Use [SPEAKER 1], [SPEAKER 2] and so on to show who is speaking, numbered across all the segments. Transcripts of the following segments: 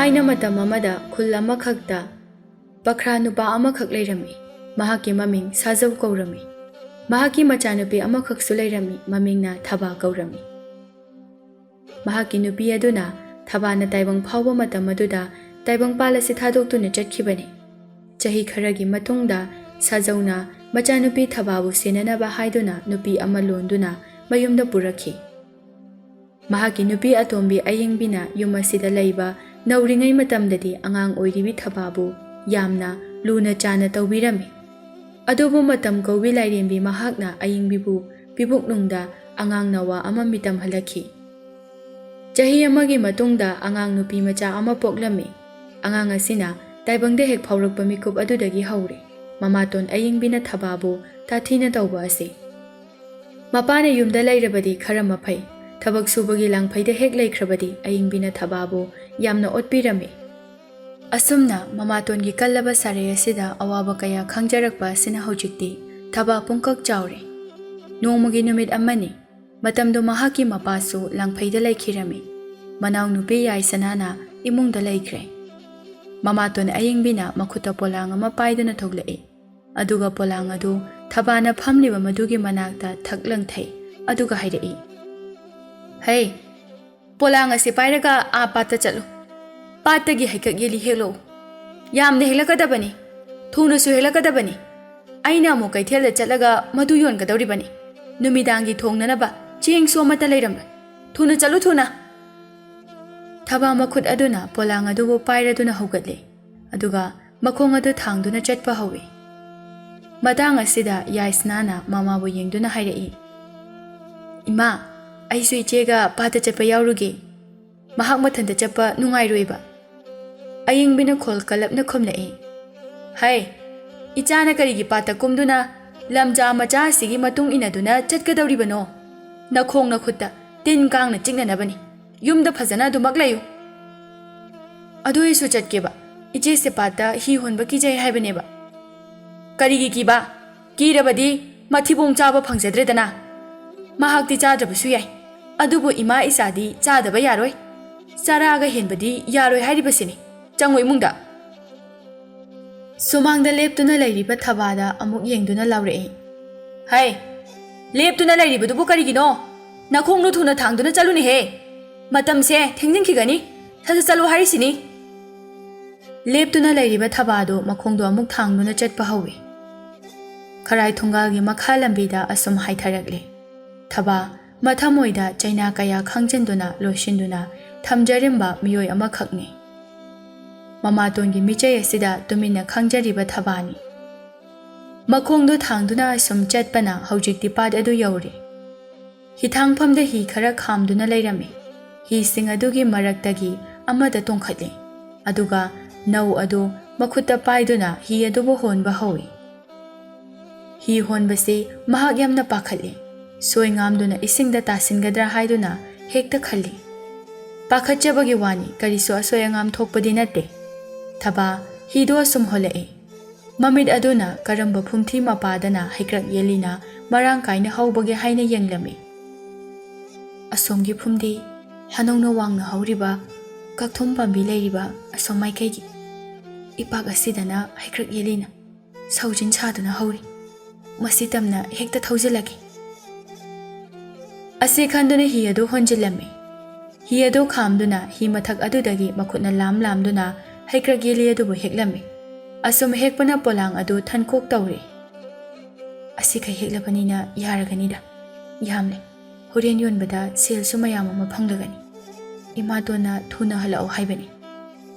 [SPEAKER 1] ꯊꯥꯏꯅ ꯃꯇꯝ ꯑꯃꯗ ꯈꯨꯜ ꯑꯃꯈꯛꯇ ꯄꯈ꯭ꯔꯥ ꯅꯨꯄꯥ ꯑꯃꯈꯛ ꯂꯩꯔꯝꯃꯤ꯫ ꯃꯍꯥꯛꯀꯤ ꯃꯃꯤꯡ ꯁꯥꯖꯧ ꯀꯧꯔꯝꯃꯤ꯫ ꯃꯍꯥꯛꯀꯤ ꯃꯆꯥꯅꯨꯄꯤ ꯑꯃꯈꯛꯁꯨ ꯂꯩꯔꯝꯃꯤ, ꯃꯃꯤꯡꯅ ꯊꯕꯥ ꯀꯧꯔꯝꯃꯤ꯫ ꯃꯍꯥꯛꯀꯤ ꯅꯨꯄꯤ ꯑꯗꯨꯅ ꯊꯕꯥꯅ ꯇꯥꯏꯕꯪ ꯐꯥꯎꯕ ꯃꯇꯝ ꯑꯗꯨꯗ ꯇꯥꯏꯕꯪꯄꯥꯜ ꯑꯁꯤ ꯊꯥꯗꯣꯛꯇꯨꯅ ꯆꯠꯈꯤꯕꯅꯤ꯫ ꯆꯍꯤ ꯈꯔꯒꯤ ꯃꯇꯨꯡꯗ ꯁꯥꯖꯧꯅ ꯃꯆꯥꯅꯨꯄꯤ ꯊꯕꯥꯕꯨ ꯁꯦꯟꯅꯅꯕ ꯍꯥꯏꯗꯨꯅ ꯅꯨꯄꯤ ꯑꯃ ꯂꯣꯟꯗꯨꯅ ꯃꯌꯨꯝꯗ ꯄꯨꯔꯛꯈꯤ꯫ ꯃꯍꯥꯛꯀꯤ ꯅꯨꯄꯤ ꯑꯇꯣꯝꯕꯤ ꯑꯌꯦꯡꯕꯤꯅ ꯌꯨꯝ ꯑꯁꯤꯗ ꯂꯩꯕ ꯅꯧꯔꯤꯉꯩ ꯃꯇꯝꯗꯗꯤ ꯑꯉꯥꯡ ꯑꯣꯏꯔꯤꯕꯤ ꯊꯕꯥꯕꯨ ꯌꯥꯝꯅ ꯂꯨꯅ ꯆꯥꯟꯅ ꯇꯧꯕꯤꯔꯝꯃꯤ꯫ ꯑꯗꯨꯕꯨ ꯃꯇꯝ ꯀꯧꯕꯤ ꯂꯥꯏꯔꯦꯝꯕꯤ ꯃꯍꯥꯛꯅ ꯑꯌꯦꯡꯕꯤꯕꯨ ꯄꯤꯕꯨꯛꯅꯨꯡꯗ ꯑꯉꯥꯡ ꯅꯋꯥ ꯑꯃ ꯃꯤꯇꯝꯍꯜꯂꯛꯈꯤ꯫ ꯆꯍꯤ ꯑꯃꯒꯤ ꯃꯇꯨꯡꯗ ꯑꯉꯥꯡ ꯅꯨꯄꯤ ꯃꯆꯥ ꯑꯃ ꯄꯣꯛꯂꯝꯃꯤ꯫ ꯑꯉꯥꯡ ꯑꯁꯤꯅ ꯇꯥꯏꯕꯪꯗ ꯍꯦꯛ ꯐꯥꯎꯔꯛꯄ ꯃꯤꯀꯨꯞ ꯑꯗꯨꯗꯒꯤ ꯍꯧꯔꯦ ꯃꯃꯥꯇꯣꯟ ꯑꯌꯦꯡꯕꯤꯅ ꯊꯕꯥꯕꯨ ꯇꯥꯊꯤꯅ ꯇꯧꯕ ꯑꯁꯤ꯫ ꯃꯄꯥꯅ ꯌꯨꯝꯗ ꯂꯩꯔꯕꯗꯤ ꯈꯔ ꯃꯐꯩ, ꯊꯕꯛ ꯁꯨꯕꯒꯤ ꯂꯥꯡꯐꯩꯗ ꯍꯦꯛ ꯂꯩꯈ꯭ꯔꯕꯗꯤ ꯑꯌꯦꯡꯕꯤꯅ ꯊꯕꯥꯕꯨ ꯌꯥꯝꯅ ꯑꯣꯠꯄꯤꯔꯝꯃꯤ꯫ ꯑꯁꯨꯝꯅ ꯃꯃꯥꯇꯣꯟꯒꯤ ꯀꯜꯂꯕ ꯁꯥꯔꯩ ꯑꯁꯤꯗ ꯑꯋꯥꯕ ꯀꯌꯥ ꯈꯪꯖꯔꯛꯄ ꯑꯁꯤꯅ ꯍꯧꯖꯤꯛꯇꯤ ꯊꯕꯥ ꯄꯨꯡꯀꯛ ꯆꯥꯎꯔꯦ꯫ ꯅꯣꯡꯃꯒꯤ ꯅꯨꯃꯤꯠ ꯑꯃꯅꯤ, ꯃꯇꯝꯗꯣ ꯃꯍꯥꯛꯀꯤ ꯃꯄꯥꯁꯨ ꯂꯥꯡꯐꯩꯗ ꯂꯩꯈꯤꯔꯝꯃꯤ꯫ ꯃꯅꯥꯎꯅꯨꯄꯤ ꯌꯥꯏꯁꯅꯥꯅ ꯏꯃꯨꯡꯗ ꯂꯩꯈ꯭ꯔꯦ꯫ ꯃꯃꯥꯇꯣꯟ ꯑꯌꯦꯡꯕꯤꯅ ꯃꯈꯨꯠꯇ ꯄꯣꯂꯥꯡ ꯑꯃ ꯄꯥꯏꯗꯨꯅ ꯊꯣꯛꯂꯛꯏ꯫ ꯑꯗꯨꯒ ꯄꯣꯂꯥꯡ ꯑꯗꯨ ꯊꯕꯥꯅ ꯐꯝꯂꯤꯕ ꯃꯗꯨꯒꯤ ꯃꯅꯥꯛꯇ ꯊꯛ ꯂꯪꯊꯩ꯫ ꯑꯗꯨꯒ ꯍꯥꯏꯔꯛꯏ, "ꯍꯩ, ꯄꯣꯂꯥꯡ ꯑꯁꯤ ꯄꯥꯏꯔꯒ ꯄꯥꯠꯇ ꯆꯠꯂꯨ꯫ ꯄꯥꯠꯇꯒꯤ ꯍꯩꯀꯛ ꯌꯦꯜꯂꯤ ꯍꯦꯛꯂꯛꯎ꯫ ꯌꯥꯝꯅ ꯍꯦꯛꯂꯛꯀꯗꯕꯅꯤ, ꯊꯨꯅꯁꯨ ꯍꯦꯛꯂꯛꯀꯗꯕꯅꯤ꯫ ꯑꯩꯅ ꯑꯃꯨꯛ ꯀꯩꯊꯦꯜꯗ ꯆꯠꯂꯒ ꯃꯗꯨ ꯌꯣꯟꯒꯗꯧꯔꯤꯕꯅꯤ꯫ ꯅꯨꯃꯤꯗꯥꯡꯒꯤ ꯊꯣꯡꯅꯅꯕ ꯆꯦꯡꯁꯨ ꯑꯃꯠꯇ ꯂꯩꯔꯝꯂꯣꯏ꯫ ꯊꯨꯅ ꯆꯠꯂꯨ, ꯊꯨꯅ!" ꯊꯕꯥ ꯃꯈꯨꯠ ꯑꯗꯨꯅ ꯄꯣꯂꯥꯡ ꯑꯗꯨꯕꯨ ꯄꯥꯏꯔꯗꯨꯅ ꯍꯧꯒꯠꯂꯤ꯫ ꯑꯗꯨꯒ ꯃꯈꯣꯡ ꯑꯗꯨ ꯊꯥꯡꯗꯨꯅ ꯆꯠꯄ ꯍꯧꯏ꯫ ꯃꯇꯥꯡ ꯑꯁꯤꯗ ꯌꯥꯏꯁꯅꯥꯅ ꯃꯃꯥꯕꯨ ꯌꯦꯡꯗꯨꯅ ꯍꯥꯏꯔꯛꯏ, "ꯏꯃꯥ, ꯑꯩꯁꯨ ꯏꯆꯦꯒ ꯄꯥꯠꯇ ꯆꯠꯄ ꯌꯥꯎꯔꯨꯒꯦ꯫ ꯃꯍꯥꯛ ꯃꯊꯟꯇ ꯆꯠꯄ ꯅꯨꯡꯉꯥꯏꯔꯣꯏꯕ." ꯑꯌꯦꯡꯕꯤꯅ ꯈꯣꯜ ꯀꯜꯂꯞꯅ ꯈꯨꯝꯂꯛꯏ, "ꯍꯩ, ꯏꯆꯥꯅ ꯀꯔꯤꯒꯤ ꯄꯥꯠꯇ ꯀꯨꯝꯗꯨꯅ ꯂꯝꯖꯥ ꯃꯆꯥ ꯑꯁꯤꯒꯤ ꯃꯇꯨꯡ ꯏꯟꯅꯗꯨꯅ ꯆꯠꯀꯗꯧꯔꯤꯕꯅꯣ? ꯅꯈꯣꯡ ꯅꯈꯨꯠꯇ ꯇꯤꯟ ꯀꯥꯡꯅ ꯆꯤꯛꯅꯅꯕꯅꯤ꯫ ꯌꯨꯝꯗ ꯐꯖꯅ ꯑꯗꯨꯃꯛ ꯂꯩꯌꯨ." "ꯑꯗꯨ ꯑꯩꯁꯨ ꯆꯠꯀꯦꯕ꯫ ꯏꯆꯦꯁꯦ ꯄꯥꯠꯇ ꯍꯤ ꯍꯣꯟꯕ ꯀꯤꯖꯩ ꯍꯥꯏꯕꯅꯦꯕ." "ꯀꯔꯤꯒꯤ ꯀꯤꯕ? ꯀꯤꯔꯕꯗꯤ ꯃꯊꯤꯕꯣꯡ ꯆꯥꯕ ꯐꯪꯖꯗ꯭ꯔꯦꯗꯅ꯫ ꯃꯍꯥꯛꯇꯤ ꯆꯥꯗ꯭ꯔꯕꯁꯨ ꯌꯥꯏ, ꯑꯗꯨꯕꯨ ꯏꯃꯥ ꯏꯆꯥꯗꯤ ꯆꯥꯗꯕ ꯌꯥꯔꯣꯏ꯫ ꯆꯔꯥꯒ ꯍꯦꯟꯕꯗꯤ ꯌꯥꯔꯣꯏ ꯍꯥꯏꯔꯤꯕꯁꯤꯅꯤ꯫ ꯆꯪꯉꯨ ꯏꯃꯨꯡꯗ." ꯁꯨꯃꯥꯡꯗ ꯂꯦꯞꯇꯨꯅ ꯂꯩꯔꯤꯕ ꯊꯕꯥꯗ ꯑꯃꯨꯛ ꯌꯦꯡꯗꯨꯅ ꯂꯥꯎꯔꯛꯏ, "ꯍꯩ, ꯂꯦꯞꯇꯨꯅ ꯂꯩꯔꯤꯕꯗꯨꯕꯨ ꯀꯔꯤꯒꯤꯅꯣ? ꯅꯈꯣꯡꯗꯨ ꯊꯨꯅ ꯊꯥꯡꯗꯨꯅ ꯆꯠꯂꯨꯅꯦꯍꯦ! ꯃꯇꯝꯁꯦ ꯊꯦꯡꯖꯤꯟꯈꯤꯒꯅꯤ꯫ ꯁꯠ-ꯁꯠ ꯆꯠꯂꯨ ꯍꯥꯏꯔꯤꯁꯤꯅꯤ." ꯂꯦꯞꯇꯨꯅ ꯂꯩꯔꯤꯕ ꯊꯕꯥꯗꯨ ꯃꯈꯣꯡꯗꯣ ꯑꯃꯨꯛ ꯊꯥꯡꯗꯨꯅ ꯆꯠꯄ ꯍꯧꯏ꯫ ꯈꯔꯥꯏ ꯊꯣꯡꯒꯥꯜꯒꯤ ꯃꯈꯥ ꯂꯝꯕꯤꯗ ꯑꯁꯨꯝ ꯍꯥꯏꯊꯔꯛꯂꯤ꯫ ꯊꯕꯥ ꯃꯊꯃꯣꯏꯗ ꯆꯩꯅꯥ ꯀꯌꯥ ꯈꯪꯖꯤꯟꯗꯨꯅ ꯂꯣꯠꯁꯤꯟꯗꯨꯅ ꯊꯝꯖꯔꯝꯕ ꯃꯤꯑꯣꯏ ꯑꯃꯈꯛꯅꯤ꯫ ꯃꯃꯥꯇꯣꯟꯒꯤ ꯃꯤꯆꯩ ꯑꯁꯤꯗ ꯇꯨꯃꯤꯟꯅ ꯈꯪꯖꯔꯤꯕ ꯊꯕꯥꯅꯤ꯫ ꯃꯈꯣꯡꯗꯨ ꯊꯥꯡꯗꯨꯅ ꯑꯁꯨꯝ ꯆꯠꯄꯅ ꯍꯧꯖꯤꯛꯇꯤ ꯄꯥꯠ ꯑꯗꯨ ꯌꯧꯔꯦ꯫ ꯍꯤꯊꯥꯡꯐꯝꯗ ꯍꯤ ꯈꯔ ꯈꯥꯝꯗꯨꯅ ꯂꯩꯔꯝꯃꯤ꯫ ꯍꯤꯁꯤꯡ ꯑꯗꯨꯒꯤ ꯃꯔꯛꯇꯒꯤ ꯑꯃꯗ ꯇꯣꯡꯈꯠꯂꯤ꯫ ꯑꯗꯨꯒ ꯅꯧ ꯑꯗꯨ ꯃꯈꯨꯠꯇ ꯄꯥꯏꯗꯨꯅ ꯍꯤ ꯑꯗꯨꯕꯨ ꯍꯣꯟꯕ ꯍꯧꯏ꯫ ꯍꯤ ꯍꯣꯟꯕꯁꯤ ꯃꯍꯥꯛ ꯌꯥꯝꯅ ꯄꯥꯈꯠꯂꯤ꯫ ꯁꯣꯏ ꯉꯥꯝꯗꯨꯅ ꯏꯁꯤꯡꯗ ꯇꯥꯁꯤꯟꯒꯗ꯭ꯔꯥ ꯍꯥꯏꯗꯨꯅ ꯍꯦꯛꯇ ꯈꯜꯂꯤ꯫ ꯄꯥꯈꯠꯆꯕꯒꯤ ꯋꯥꯅꯤ, ꯀꯔꯤꯁꯨ ꯑꯁꯣꯏ ꯑꯉꯥꯝ ꯊꯣꯛꯄꯗꯤ ꯅꯠꯇꯦ꯫ ꯊꯕꯥ ꯍꯤꯗꯨ ꯑꯁꯨꯝ ꯍꯣꯜꯂꯛꯏ꯫ ꯃꯃꯤꯠ ꯑꯗꯨꯅ ꯀꯔꯝꯕ ꯐꯨꯝꯊꯤ ꯃꯄꯥꯗꯅ ꯍꯩꯀ꯭ꯔꯛ ꯌꯦꯜꯂꯤꯅ ꯃꯔꯥꯡ ꯀꯥꯏꯅ ꯍꯧꯕꯒꯦ ꯍꯥꯏꯅ ꯌꯦꯡꯂꯝꯃꯤ꯫ ꯑꯁꯣꯝꯒꯤ ꯐꯨꯝꯗꯤ, ꯍꯅꯧꯅ ꯋꯥꯡꯅ ꯍꯧꯔꯤꯕ ꯀꯛꯊꯨꯝ ꯄꯥꯝꯕꯤ ꯂꯩꯔꯤꯕ ꯑꯁꯣꯝ ꯃꯥꯏꯀꯩꯒꯤ ꯏꯄꯥꯛ ꯑꯁꯤꯗꯅ ꯍꯩꯀ꯭ꯔꯛ ꯌꯦꯜꯂꯤꯅ ꯁꯧꯖꯤꯟ ꯁꯥꯗꯨꯅ ꯍꯧꯔꯤ꯫ ꯃꯁꯤ ꯇꯝꯅ ꯍꯦꯛꯇ ꯊꯧꯖꯤꯜꯂꯒꯦ." ꯑꯁꯤ ꯈꯟꯗꯨꯅ ꯍꯤ ꯑꯗꯨ ꯍꯣꯟꯖꯤꯜꯂꯝꯃꯤ꯫ ꯍꯤ ꯑꯗꯨ ꯈꯥꯝꯗꯨꯅ ꯍꯤ ꯃꯊꯛ ꯑꯗꯨꯗꯒꯤ ꯃꯈꯨꯠꯅ ꯂꯥꯝꯗꯨꯅ ꯍꯩꯀ꯭ꯔꯛ ꯌꯦꯜꯂꯤ ꯑꯗꯨꯕꯨ ꯍꯦꯛꯂꯝꯃꯤ꯫ ꯑꯁꯨꯝ ꯍꯦꯛꯄꯅ ꯄꯣꯂꯥꯡ ꯑꯗꯨ ꯊꯟꯈꯣꯛ ꯇꯧꯔꯤ꯫ "ꯑꯁꯤꯈꯩ ꯍꯦꯛꯂꯕꯅꯤꯅ ꯌꯥꯔꯒꯅꯤꯗ. ꯌꯥꯝꯂꯦ. ꯍꯣꯔꯦꯟ ꯌꯣꯟꯕꯗ ꯁꯦꯜꯁꯨ ꯃꯌꯥꯝ ꯑꯃ ꯐꯪꯂꯒꯅꯤ. ꯏꯃꯥꯇꯣꯟꯅ ꯊꯨꯅ ꯍꯜꯂꯛꯑꯣ ꯍꯥꯏꯕꯅꯤ."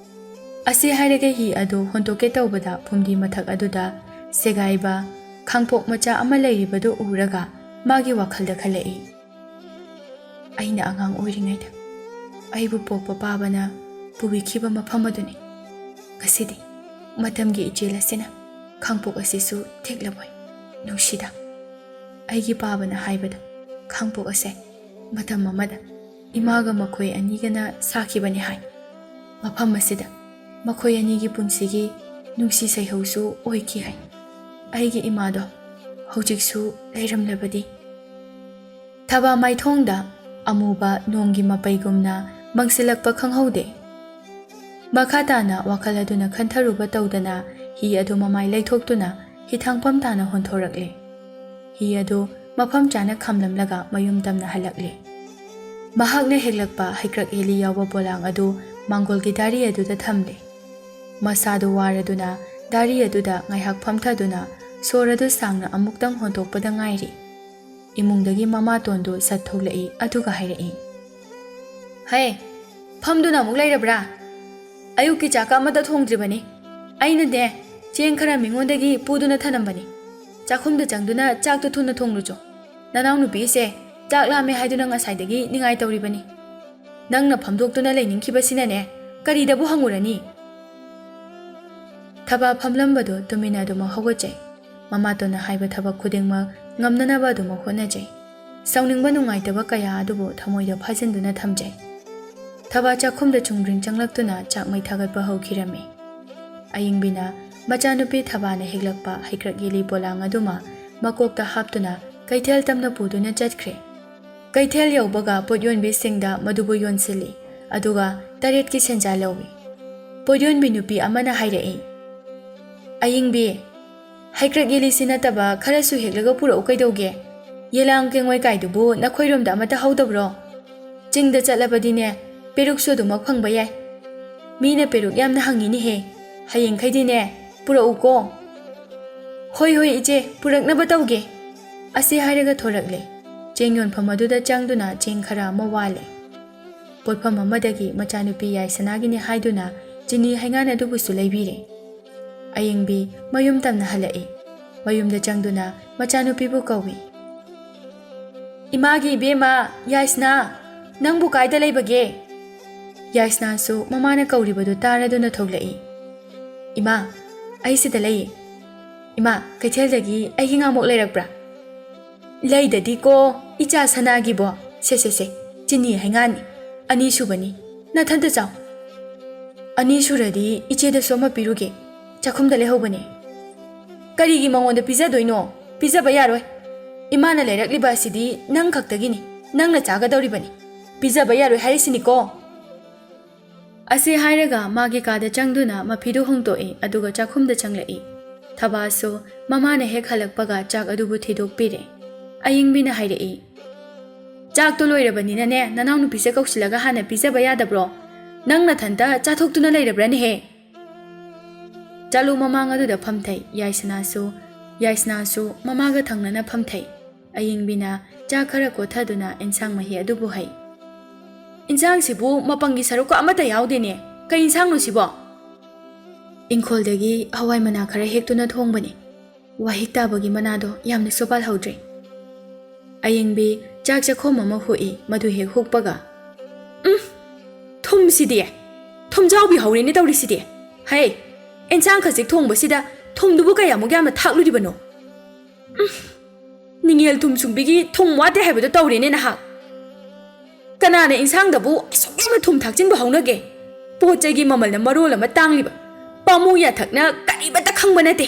[SPEAKER 1] ꯑꯁꯤ ꯍꯥꯏꯔꯒ ꯍꯤ ꯑꯗꯨ ꯍꯣꯟꯇꯣꯛꯀꯦ ꯇꯧꯕꯗ ꯐꯨꯝꯗꯤ ꯃꯊꯛ ꯑꯗꯨꯗ ꯁꯦꯒꯥꯏꯕ ꯈꯥꯡꯄꯣꯛ ꯃꯆꯥ ꯑꯃ ꯂꯩꯔꯤꯕꯗꯨ ꯎꯔꯒ ꯃꯥꯒꯤ ꯋꯥꯈꯜꯗ ꯈꯜꯂꯛꯏ, "ꯑꯩꯅ ꯑꯉꯥꯡ ꯑꯣꯏꯔꯤꯉꯩꯗ ꯑꯩꯕꯨ ꯄꯣꯛꯄ ꯄꯥꯕꯅ ꯄꯨꯕꯤꯈꯤꯕ ꯃꯐꯝ ꯑꯗꯨꯅꯤ꯫ ꯉꯁꯤꯗꯤ ꯃꯇꯝꯒꯤ ꯏꯆꯦꯜ ꯑꯁꯤꯅ ꯈꯥꯡꯄꯣꯛ ꯑꯁꯤꯁꯨ ꯊꯦꯛꯂꯕꯣꯏ꯫ ꯅꯨꯡꯁꯤꯗ! ꯑꯩꯒꯤ ꯄꯥꯕꯅ ꯍꯥꯏꯕꯗ ꯈꯥꯡꯄꯣꯛ ꯑꯁꯦ ꯃꯇꯝ ꯑꯃꯗ ꯏꯃꯥꯒ ꯃꯈꯣꯏ ꯑꯅꯤꯒꯅ ꯁꯥꯈꯤꯕꯅꯤ ꯍꯥꯏ꯫ ꯃꯐꯝ ꯑꯁꯤꯗ ꯃꯈꯣꯏ ꯑꯅꯤꯒꯤ ꯄꯨꯟꯁꯤꯒꯤ ꯅꯨꯡꯁꯤ ꯁꯩꯍꯧꯁꯨ ꯑꯣꯏꯈꯤ ꯍꯥꯏ꯫ ꯑꯩꯒꯤ ꯏꯃꯥꯗꯣ ꯍꯧꯖꯤꯛꯁꯨ ꯂꯩꯔꯝꯂꯕꯗꯤ." ꯊꯕꯥ ꯃꯥꯏꯊꯣꯡꯗ ꯑꯃꯨꯕ ꯅꯣꯡꯒꯤ ꯃꯄꯩꯒꯨꯝꯅ ꯃꯪꯁꯤꯜꯂꯛꯄ ꯈꯪꯍꯧꯗꯦ꯫ Makha tana wakal aduna khantharuba tawdana hi adu mamai leithokhtuna hithangpam tana honthorakle. Hi adu mafam chana khamlamlaga mayum tamna halakle. Mahakna heglakpa haikrak eli yawa bolang adu mangolgi dari aduda thamle. Masadu waraduna dari aduda ngaihak phamthaduna soradu sangna amuktang hontokpada ngairi. Imungdagi mama tondu sattholai aduga hairai. Hai, phamduna amuk lairabra. Ayuki chaka amata thongdribani. Aina de cheng khara mingondagi puduna thanambani. Chakhumda changduna chaktu thunna thonglujo. Nanaw nupi se chak lame haiduna ngasaidagi ningai tawribani. Nangna phamdoktuna leninkhibasina karidabu hangurani. Thaba phamlambado tumina duma hogojai. Mama tona haiba thaba khudengma ngamnanaba duma honajai. Sauningba nungaitaba kaya adubu thamoida phajinduna thamjai. Thaba chakhumda chungring changlaktuna chak mai thagatpa hokirame. Ayingbina machanupi thabana heglakpa haikrak yeli bolang aduma makokta haptuna kaithel tamna puduna chatkre. Kaithel yaubaga podyonbi singda madubu yonsili aduga taret ki senja lawi. Podyonbi nupi amana hairai. Ayingbi haikrak yeli sinataba kharasu heglaga pura ukaidoge. Yelang kengwai kaidubu nakhoiromda amata haudabro. Chingda chatlabadine peruk soduma phangba yai. Mina peruk yamna hangini he. Hayeng khaidine pura uko. Hoi hoi ije purak na batauge. Ase hairaga thorakle. Cheng yon phamaduda changduna cheng khara ma wale. Potpham amadagi machanupi yai sanagini haiduna chini haingana dubusu leibire. Ayengbi mayum tamna halai. Mayumda changduna machanupi bu kawi. Imagi bema yaisna nangbu kaida leibage. Yaisna su mamana kauribadu taraduna thoglai. Ima, ai sida lay. Ima, kaithel ai hinga mok lairakbra. Lay dadi ko icha sanagi bo. Se. Chini haingani. Ani subani. Na thanta chaw. Ani suradi iche da soma piruge. Chakhumda lehobani. Karigi mangonda pizza doino. Pizza bayaroi. Ima na lairakliba asidi nang khaktagini. Nang na chaga dauribani. Pizza bayaroi harisini ko. Ase hairaga magi kada changduna mapidu hongtoi aduga chakhumda changlai. Thabaso mamana hek halakpaga chak adubu thidok pire. Ayingbina hairai. Chak to loirabanina ne nanaw nupi se kausilaga hana pizza bayadabro. Nang na thanta chathoktuna lairabrani he. Chalu mamang aduda phamthai yaisna su mamaga thangnana phamthai. Ayingbina chak khara kothaduna insang mahi adubu hai. Insang sibu mapangi saruka amata yaudene. Ka insang no sibo. Ingkholdagi hawai mana khara hektuna thongbani. Wahik tabagi manado yamna sopal haudre. Ayingbi chak chakho mama hui madu hek hukpaga. Thum sidi. Thum jawbi hauri ni tawri sidi. Hai, insang khasik thongba sida thum dubu kaya mo gyamna thakluri bano. Ningel thum sungbigi thum wate haibado tawri ne nahak. Kanana insang dabu asokna thum thakjin ba haunage. Pochagi mamal na marol ama tangliba. Pamu ya thakna kariba ta khangba nate.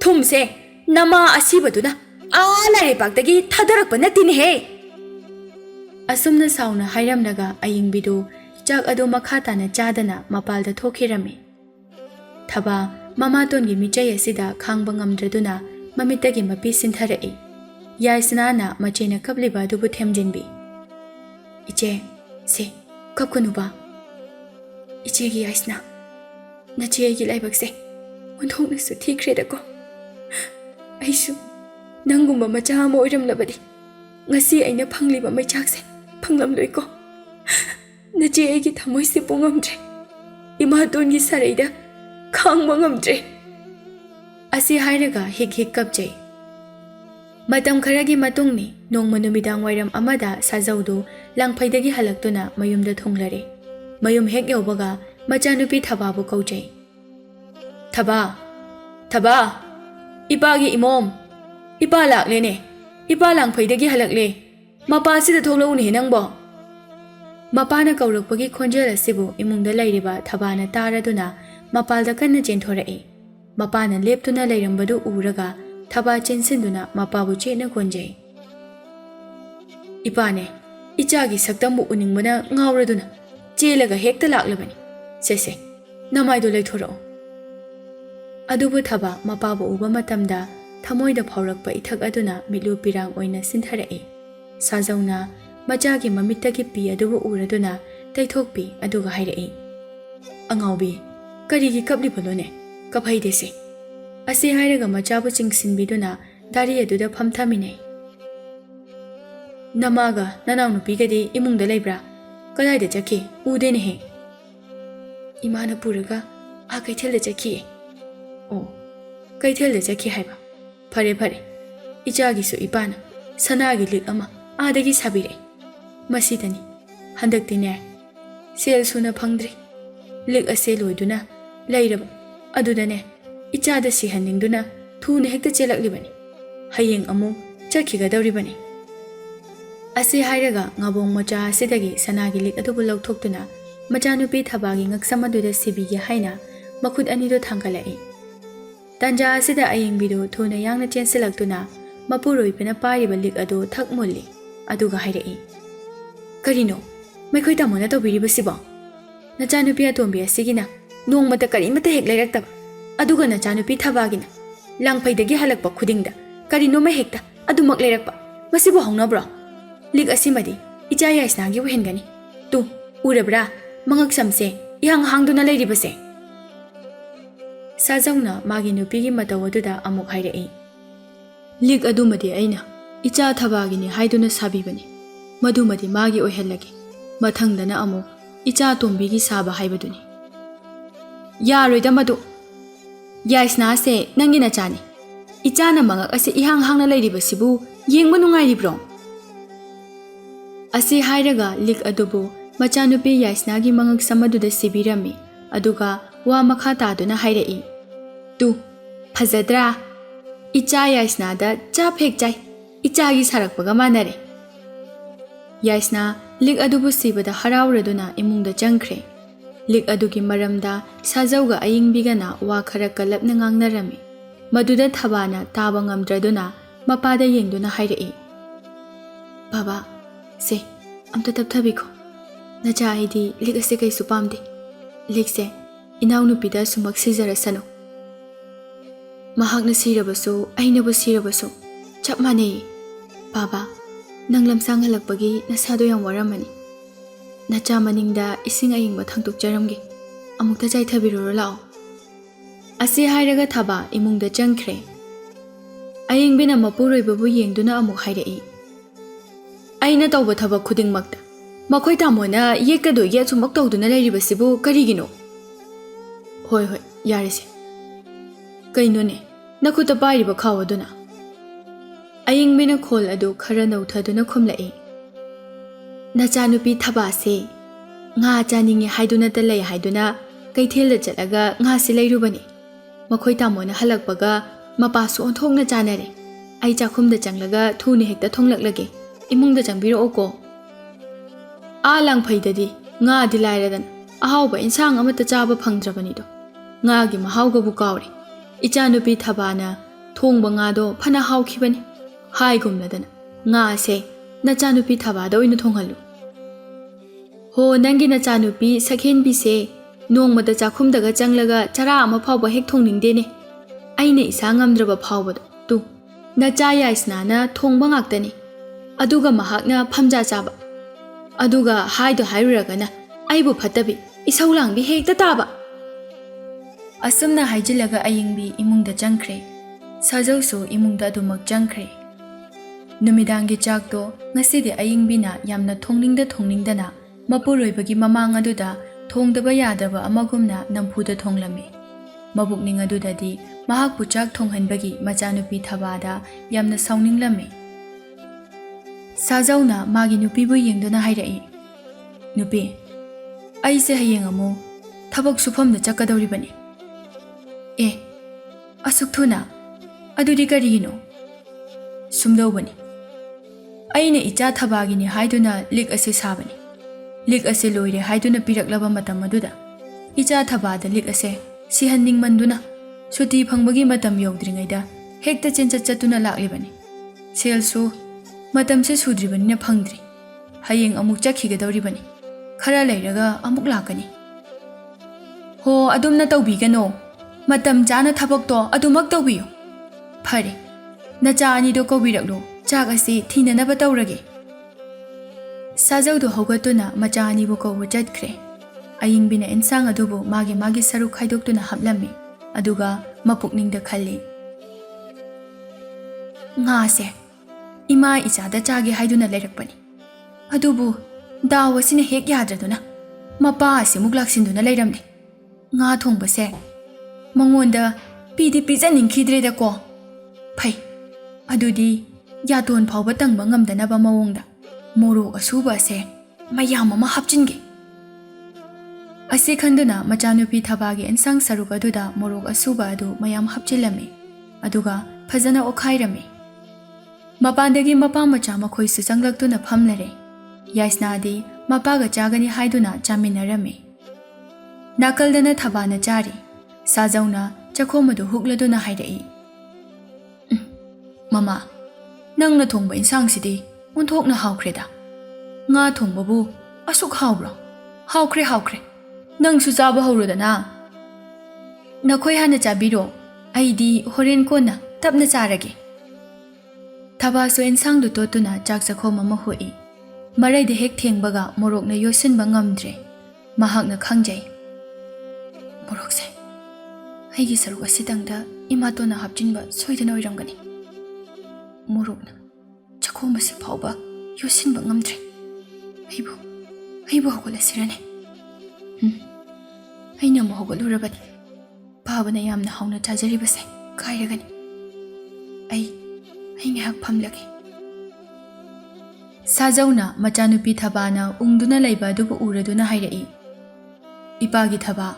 [SPEAKER 1] Thum se nama asibaduna ala he paktagi thadarakpa natine he. Asumna sauna hairamnaga ayingbidu chak adu makhatana chadana mapalda thokhirame. Thaba mamatongi michai asida khangba ngamdraduna mamitagi mapi sintharai. Yaisnana machena kabliba dubu themjinbi. Iche se kapkunuba. Iche gi yaisna. Nache gi laibakse. Onthongna su thikreda ko. Aisu nangumba macha ama oiramlabadi. Ngasi aina phangliba maichakse phanglamloi ko. Nache agi thamoi se pongamdre. Ima tongi saraida khangba ngamdre. Asi hairaga hik kapjai. Matam kharagi matungni nongma numidang wairam amada sajaudu langphaidagi halaktuna mayumda thonglare. Mayum hek yaubaga machanupi thababu kaujai. Thaba ipagi imom ipa lakle ne. Ipa langphaidagi halakle. Mapa sida thonglauni henangbo. Mapana kaurakpagi khonjel asibu imungda lairiba thabana taraduna mapalda kanna chenthorei. Mapana leptuna lairambadu uraga thaba chensinduna mapabu chena konjai. Ipane ichagi saktambu uningmana ngawraduna चेलगा हेक्ता लाक्लबनी से नमाइदो लेथोरओ अदुबु थबा मपाबु उबा मतमदा थमोइदा फाउरकपा इथक अदुना मिलु पिरांग ओइना सिन्थरए साजौना मचागी ममित्तगी P अदुबु उरदुना तैथोकपी अदुगा हाइरए अंगाउबी करिगी कपलिबलोने कफैदेसे असे हाइरगा मचाबु चिंगसिनबिदुना दारी अदुदा फमथामिनै नमागा ननाउ नुपीगदी इमुंगदा Lebra कदाइदा चखि उदेने हे इमाना पुरगा आ कैथेलदा चखि ओ कैथेलदा चखि हाइबा फरे फरे इचागिसु इपाना सनागी लिक अमा आदगी साबिरे मसीदनी हंदक्तिने cell सुना फंगद्रि लिक असे लोइदुना लैरब अदुदने इचादा सिहनिंगदुना थुने हेक्ता चेलक्लिबनी हयेंग अमु चखिगदौरिबनी असे हाइरगा ngabong macha asidagi sanagi lik adubu lawthokduna machanupi thabagi ngaksam aduda sibigi haina makhut anido thangkalai tanja asida ayengbido thuna yangna chensilaktuna mapuroi pena pariba lik adu thakmolli aduga hairai karino maikhoi tamona tobiriba sibo nachanupi atombi asigina nongmata karimata hek lairaktab aduga nachanupi thabagina langphaidagi halakpa khudingda karino ma hekta adumak lairakpa masibo hongnabro लिक असिमदी इचा याइसनागी वहेनगनी तु उरब्रा मंगक समसे इहांग हांगदुना लेरिबसे साजौना मागी नुपीगी मतौ अदुदा अमुक हाइरई लिक अदुमदी अइना इचा थबागिनी हाइदुना साबिबनी मधुमदी मागी ओइहल्लगे मथंगदना अमुक इचा तोंबीगी साबा हाइबदुनी यारोइदा मदु याइसना से नंगी नचानी इचाना मंगक असे इहांग हांगना लेरिबसिबु येंगबा नुंगाइरिब्रो असे हाइरगा लिक अदुबु मचानुपी याइसनागी मंगक समदुदा सिबिरमी अदुगा वा मखा तादुना हाइरई तु फजद्रा इचा याइसनादा चा फेक चाइ इचागी सारकपगा मानरे याइसना लिक अदुबु सिबदा हराउरदुना इमुंगदा चंख्रे लिक अदुगी मरमदा साजौगा अयिंगबिगना वा खरा कलपना ngangnarami मदुदा थबाना ताबा ngamdraduna मपादा येंगदुना हाइरई बाबा से अमता तपथबिको नचा आइदी लिक असे कैसु पामदे लिक से इनाउ नुपीदा सुमक सिजरसनो महाकना सिरबसो अइनबो सिरबसो चप माने बाबा नंग लमसांग हलकपगी नसादो याम वरमनी नचा मनिंगदा इसिंग अयिंगबा थांतोकजरमगे अमुक्ता जाइथबिरोरो लाओ असे हाइरगा थबा इमुंगदा चंख्रे अयिंगबिना मपुरोइबबु येंगदुना अमुक हाइरई अइना तौबा थबक खुदिंगमक्ता मखोइ तामोना येकदो येचुमक तौदुना लेरिबसिबु करिगिनो होय होय यारेसे कइनोने नखुता पाइरिबा खावदुना अयिंगबिना खोल अदु खरा नौथदुना खुमलाई नचानुपी थबासे nga chaninge haiduna ta lei haiduna kaithel chalaga nga si leirubani मखोइ तामोना हलकपगा मपासु ओंथोंगना चानरे आई चाखुमदा चंगलगा थुने हेक्ता थोंगलकलगे इमुंगदा चंबिरोको आ लांगफैददी nga दिलाइरदन अहाउबा इंसांग अमता चाबा फंगद्रबनिदो nga gi mahawgabu kawre इचानुपी थबाना thongba nga दो फना हाउखिबनि हाइगुमलदन nga से नचानुपी थबादा ओइना थोंगहलु हो नंगी नचानुपी सखेनबी से नोंगमदा चाखुमदगा चंगलगा चरा अमा फावबा हेक थोंगनिंगदेने आइने इसा ngamद्रबा फावबदो तु नचा याइसनाना थोंगबा ngakतनि अदुगा महाकना फमजा चाबा अदुगा हाइदो हाइरुरगना आइबु फतबि इसौलांगबि हेक्ता ताबा असमना हाइजिलगा अयिंगबि इमुंगदा चंख्रे साजौसो इमुंगदा दुमक चंख्रे नुमिदांगी चाकतो ngasidi अयिंगबिना यामना थोंगनिंगदना मपुरोइबगी ममांग अदुदा थोंगदबा यादबा अमगुमना नंफुदा थोंगलमे मबुकनिंग अदुदादि महाकपु चाक थोंगहनबगी मचानुपी थबादा यामना साउनिंगलमे साजौना मागी नुपीबु येंगदुना हाइरई नुपी अइसे हयेंग अमु थबक सुफमदा चक्कदौरिबनि ए असुकथुना अदुदि करिगिनो सुमदौबनि अइने इचा थबागिनि हाइदुना लिक असे साबनि लिक असे लोइरे हाइदुना पिरकलबा मतम अदुदा इचा थबादा लिक असे सिहननिंगमनदुना सुति फंगबगी मतम यौद्रिङैदा हेक्ता चेनचत चतुना लाक्लिबनि सेलसु मतम से सुद्रिबनिना फंगद्रि हयेंग अमुक चखिगदौरिबनि khara leiraga amuk lakani. Ho adumna tawbigano. Matam chana thabak to adumak tawbiyo. Phare. Nacha ani do kawbiraklo. Chak asi thinanaba tawrage. Sajau do hogatuna macha ani bu kawu chatkre. Ayingbina ensang adubu magi saru khaidoktuna haplami. Aduga mapukningda khalli. Nga se. Ima ichada chage haiduna leirakpani. Adubu dawa sina hek yadraduna. Mapa asi muklaksinduna leiramni. Nga thongba se. Mangonda pidi pijaningkhidreda ko. Phai. Adudi yaton phawba tangba ngamdanaba mawongda. Morok asuba se mayam ama hapchinge. Ase khanduna machanupi thabagi ensang saruk aduda morok asuba adu mayam hapchilami. Aduga phajana okhairami. Mapandagi mapa macha makhoi su changlaktuna phamlare. Yaisnadi mapaga chagani haiduna chaminarami. Nakaldana thabana chari. Sajauna chakhomadu hukladuna hairai. Mama, nangna thongba insang sidi onthokna hawkreda. Nga thongbabu asuk hawbro. Hawkre. Nangsu chaba hawrodana. Nakhoi hana chabiro. Aidi horen kona tapna charage. Thabasu insang du totuna chak chakhom ama hoi. Marai de hek thengbaga morokna yosinba ngamdre. Mahakna khangjai. Morokse. Aigi saruga sidangda imatona hapchinba soidana oiramgani. Morokna chakhomasi phawba yosinba ngamdre. Aibu hogolasirane. Aina mo hogolurabani. Pabana yamna hauna chajaribase kairagani. Ai ngahak phamlagi. Sajauna machanupi thabana ungduna laiba adubu uraduna hairai. Ipagi thaba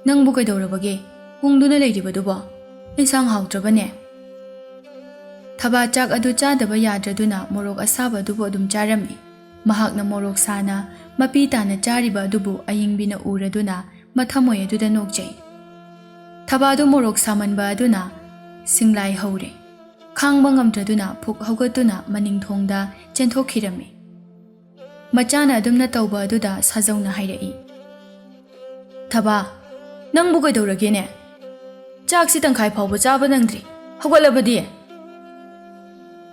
[SPEAKER 1] nangbu kaidorabage ungduna leiribadubo insang hawtrabane. Thaba chak adu chadaba yadraduna morok asaba adubu adum charami. Mahakna morok sana mapi tana chariba adubu ayingbina uraduna mathamoy aduda nokjai. Thaba adu morok samanba aduna singlai haure. Khangba ngamdraduna phuk haugatuna maningthongda chenthokirami. Machana adumna tawba aduda sajauna hairai. Thaba nangbu kaidoragene. Chak si tangkhai phawba chaba nangdri. Haugalabadi.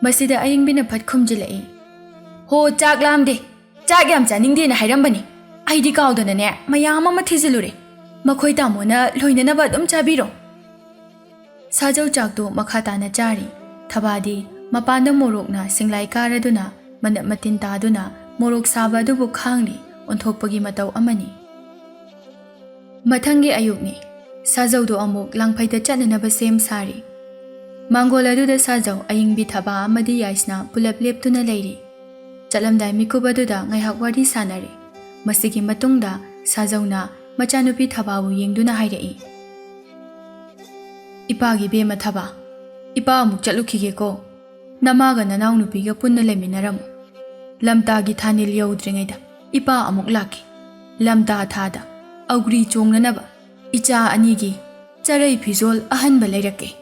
[SPEAKER 1] Masida ayingbina phat khumjilai. Ho chak lamde. Chak yam chaningde na hairambani. Aidi kaudana ne mayam ama thizilure. Makhoi tamona loinanaba adum chabiro. Sajau chakto makhatana chari. Thabadi mapanda morokna singlai karaduna manat matin taduna morok saba adubu khangli onthokpagi matau amani. Mathangi ayukni sajau do amuk langphaida chananaba sem sari. Mangol aduda sajau ayingbi thaba amadi yaisna pulap leptuna leiri. Chalamdai mikubaduda ngaihak wari sanare. Masigi matungda sajauna machanupi thababu yengduna hairai. Ipagi bema thaba. Ipa amuk chalukhige ko. Namaga nanau nupiga punna leminaramu. Lamtagi thanil yaudringaida. Ipa amuk laki. Lamta thada. Augri chongnanaba. Icha anigi. Charai phizol ahanba leirake.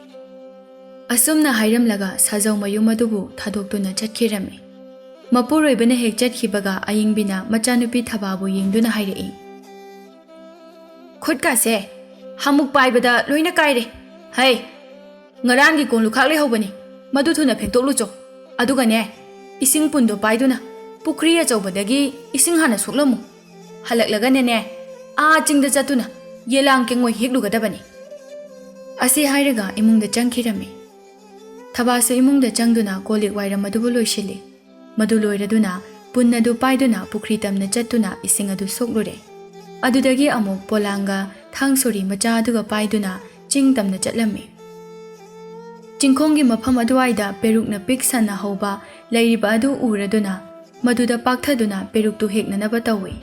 [SPEAKER 1] Asumna hairamlaga sajau mayumadubu thadoktuna chatkirami. Mapuroibana hek chatkibaga ayingbina machanupi thababu yengduna hairai. Khudka se hamuk paibada loina kaire. Hai ngarangi konlu khakle hobani. Madu thuna phektok cho. Aduga ne ising pundo paiduna pukri achobadagi ising hana soklamu. Halaklaga ne a chingda chatuna yelang kengoi heklugadabani. Asi hairaga imungda changkhirami. Thabasu imungda changduna kolik wairam adubu loishili. Madu loiraduna punna du paiduna pukri tamna chatuna ising adu soklure. Adudagi amuk polanga thangsori macha aduga paiduna ching tamna chatlami. Chingkhonggi mafam aduaida perukna piksana hoba leiriba adu uraduna maduda pakthaduna peruktu heknanaba tawi.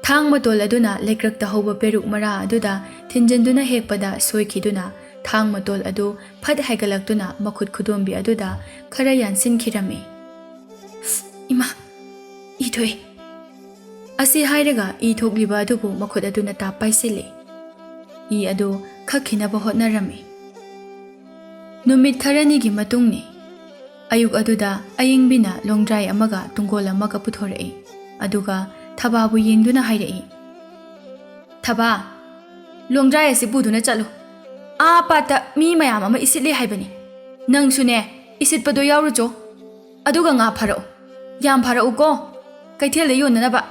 [SPEAKER 1] Thang matol aduna lekrakta hoba peruk mara aduda thinjanduna hekpada soikhiduna thang matol adu phat haigalaktuna makhut khudombi aduda khara yansinkhirami. Ima ithoi asi hairaga ithogliba adubu makhut aduna ta paisile. I adu khakhinaba hotnarami. Numit kharanigi matungni ayuk aduda ayingbina longdrai amaga tungol amaga puthorai. ꯑꯗꯨꯒ ꯊꯕꯥꯕꯨ ꯌꯦꯡꯗꯨꯅ ꯍꯥꯏꯔꯛꯏ, ꯊꯕꯥ, ꯂꯣꯡꯗ꯭ꯔꯥꯏ ꯑꯁꯤ ꯄꯨꯗꯨꯅ ꯆꯠꯂꯨ. ꯄꯥꯠꯇ ꯃꯤ ꯃꯌꯥꯝ ꯑꯃ ꯏꯁꯤꯠꯂꯦ ꯍꯥꯏꯕꯅꯤ. ꯅꯪꯁꯨꯅꯦ ꯏꯁꯤꯠꯄꯗꯣ ꯌꯥꯎꯔꯨꯆꯣ. ꯑꯗꯨꯒ ꯉꯥ ꯐꯥꯔꯛꯎ. ꯌꯥꯝ ꯐꯥꯔꯛꯎꯀꯣ, ꯀꯩꯊꯦꯜꯗ ꯌꯣꯟꯅꯅꯕ.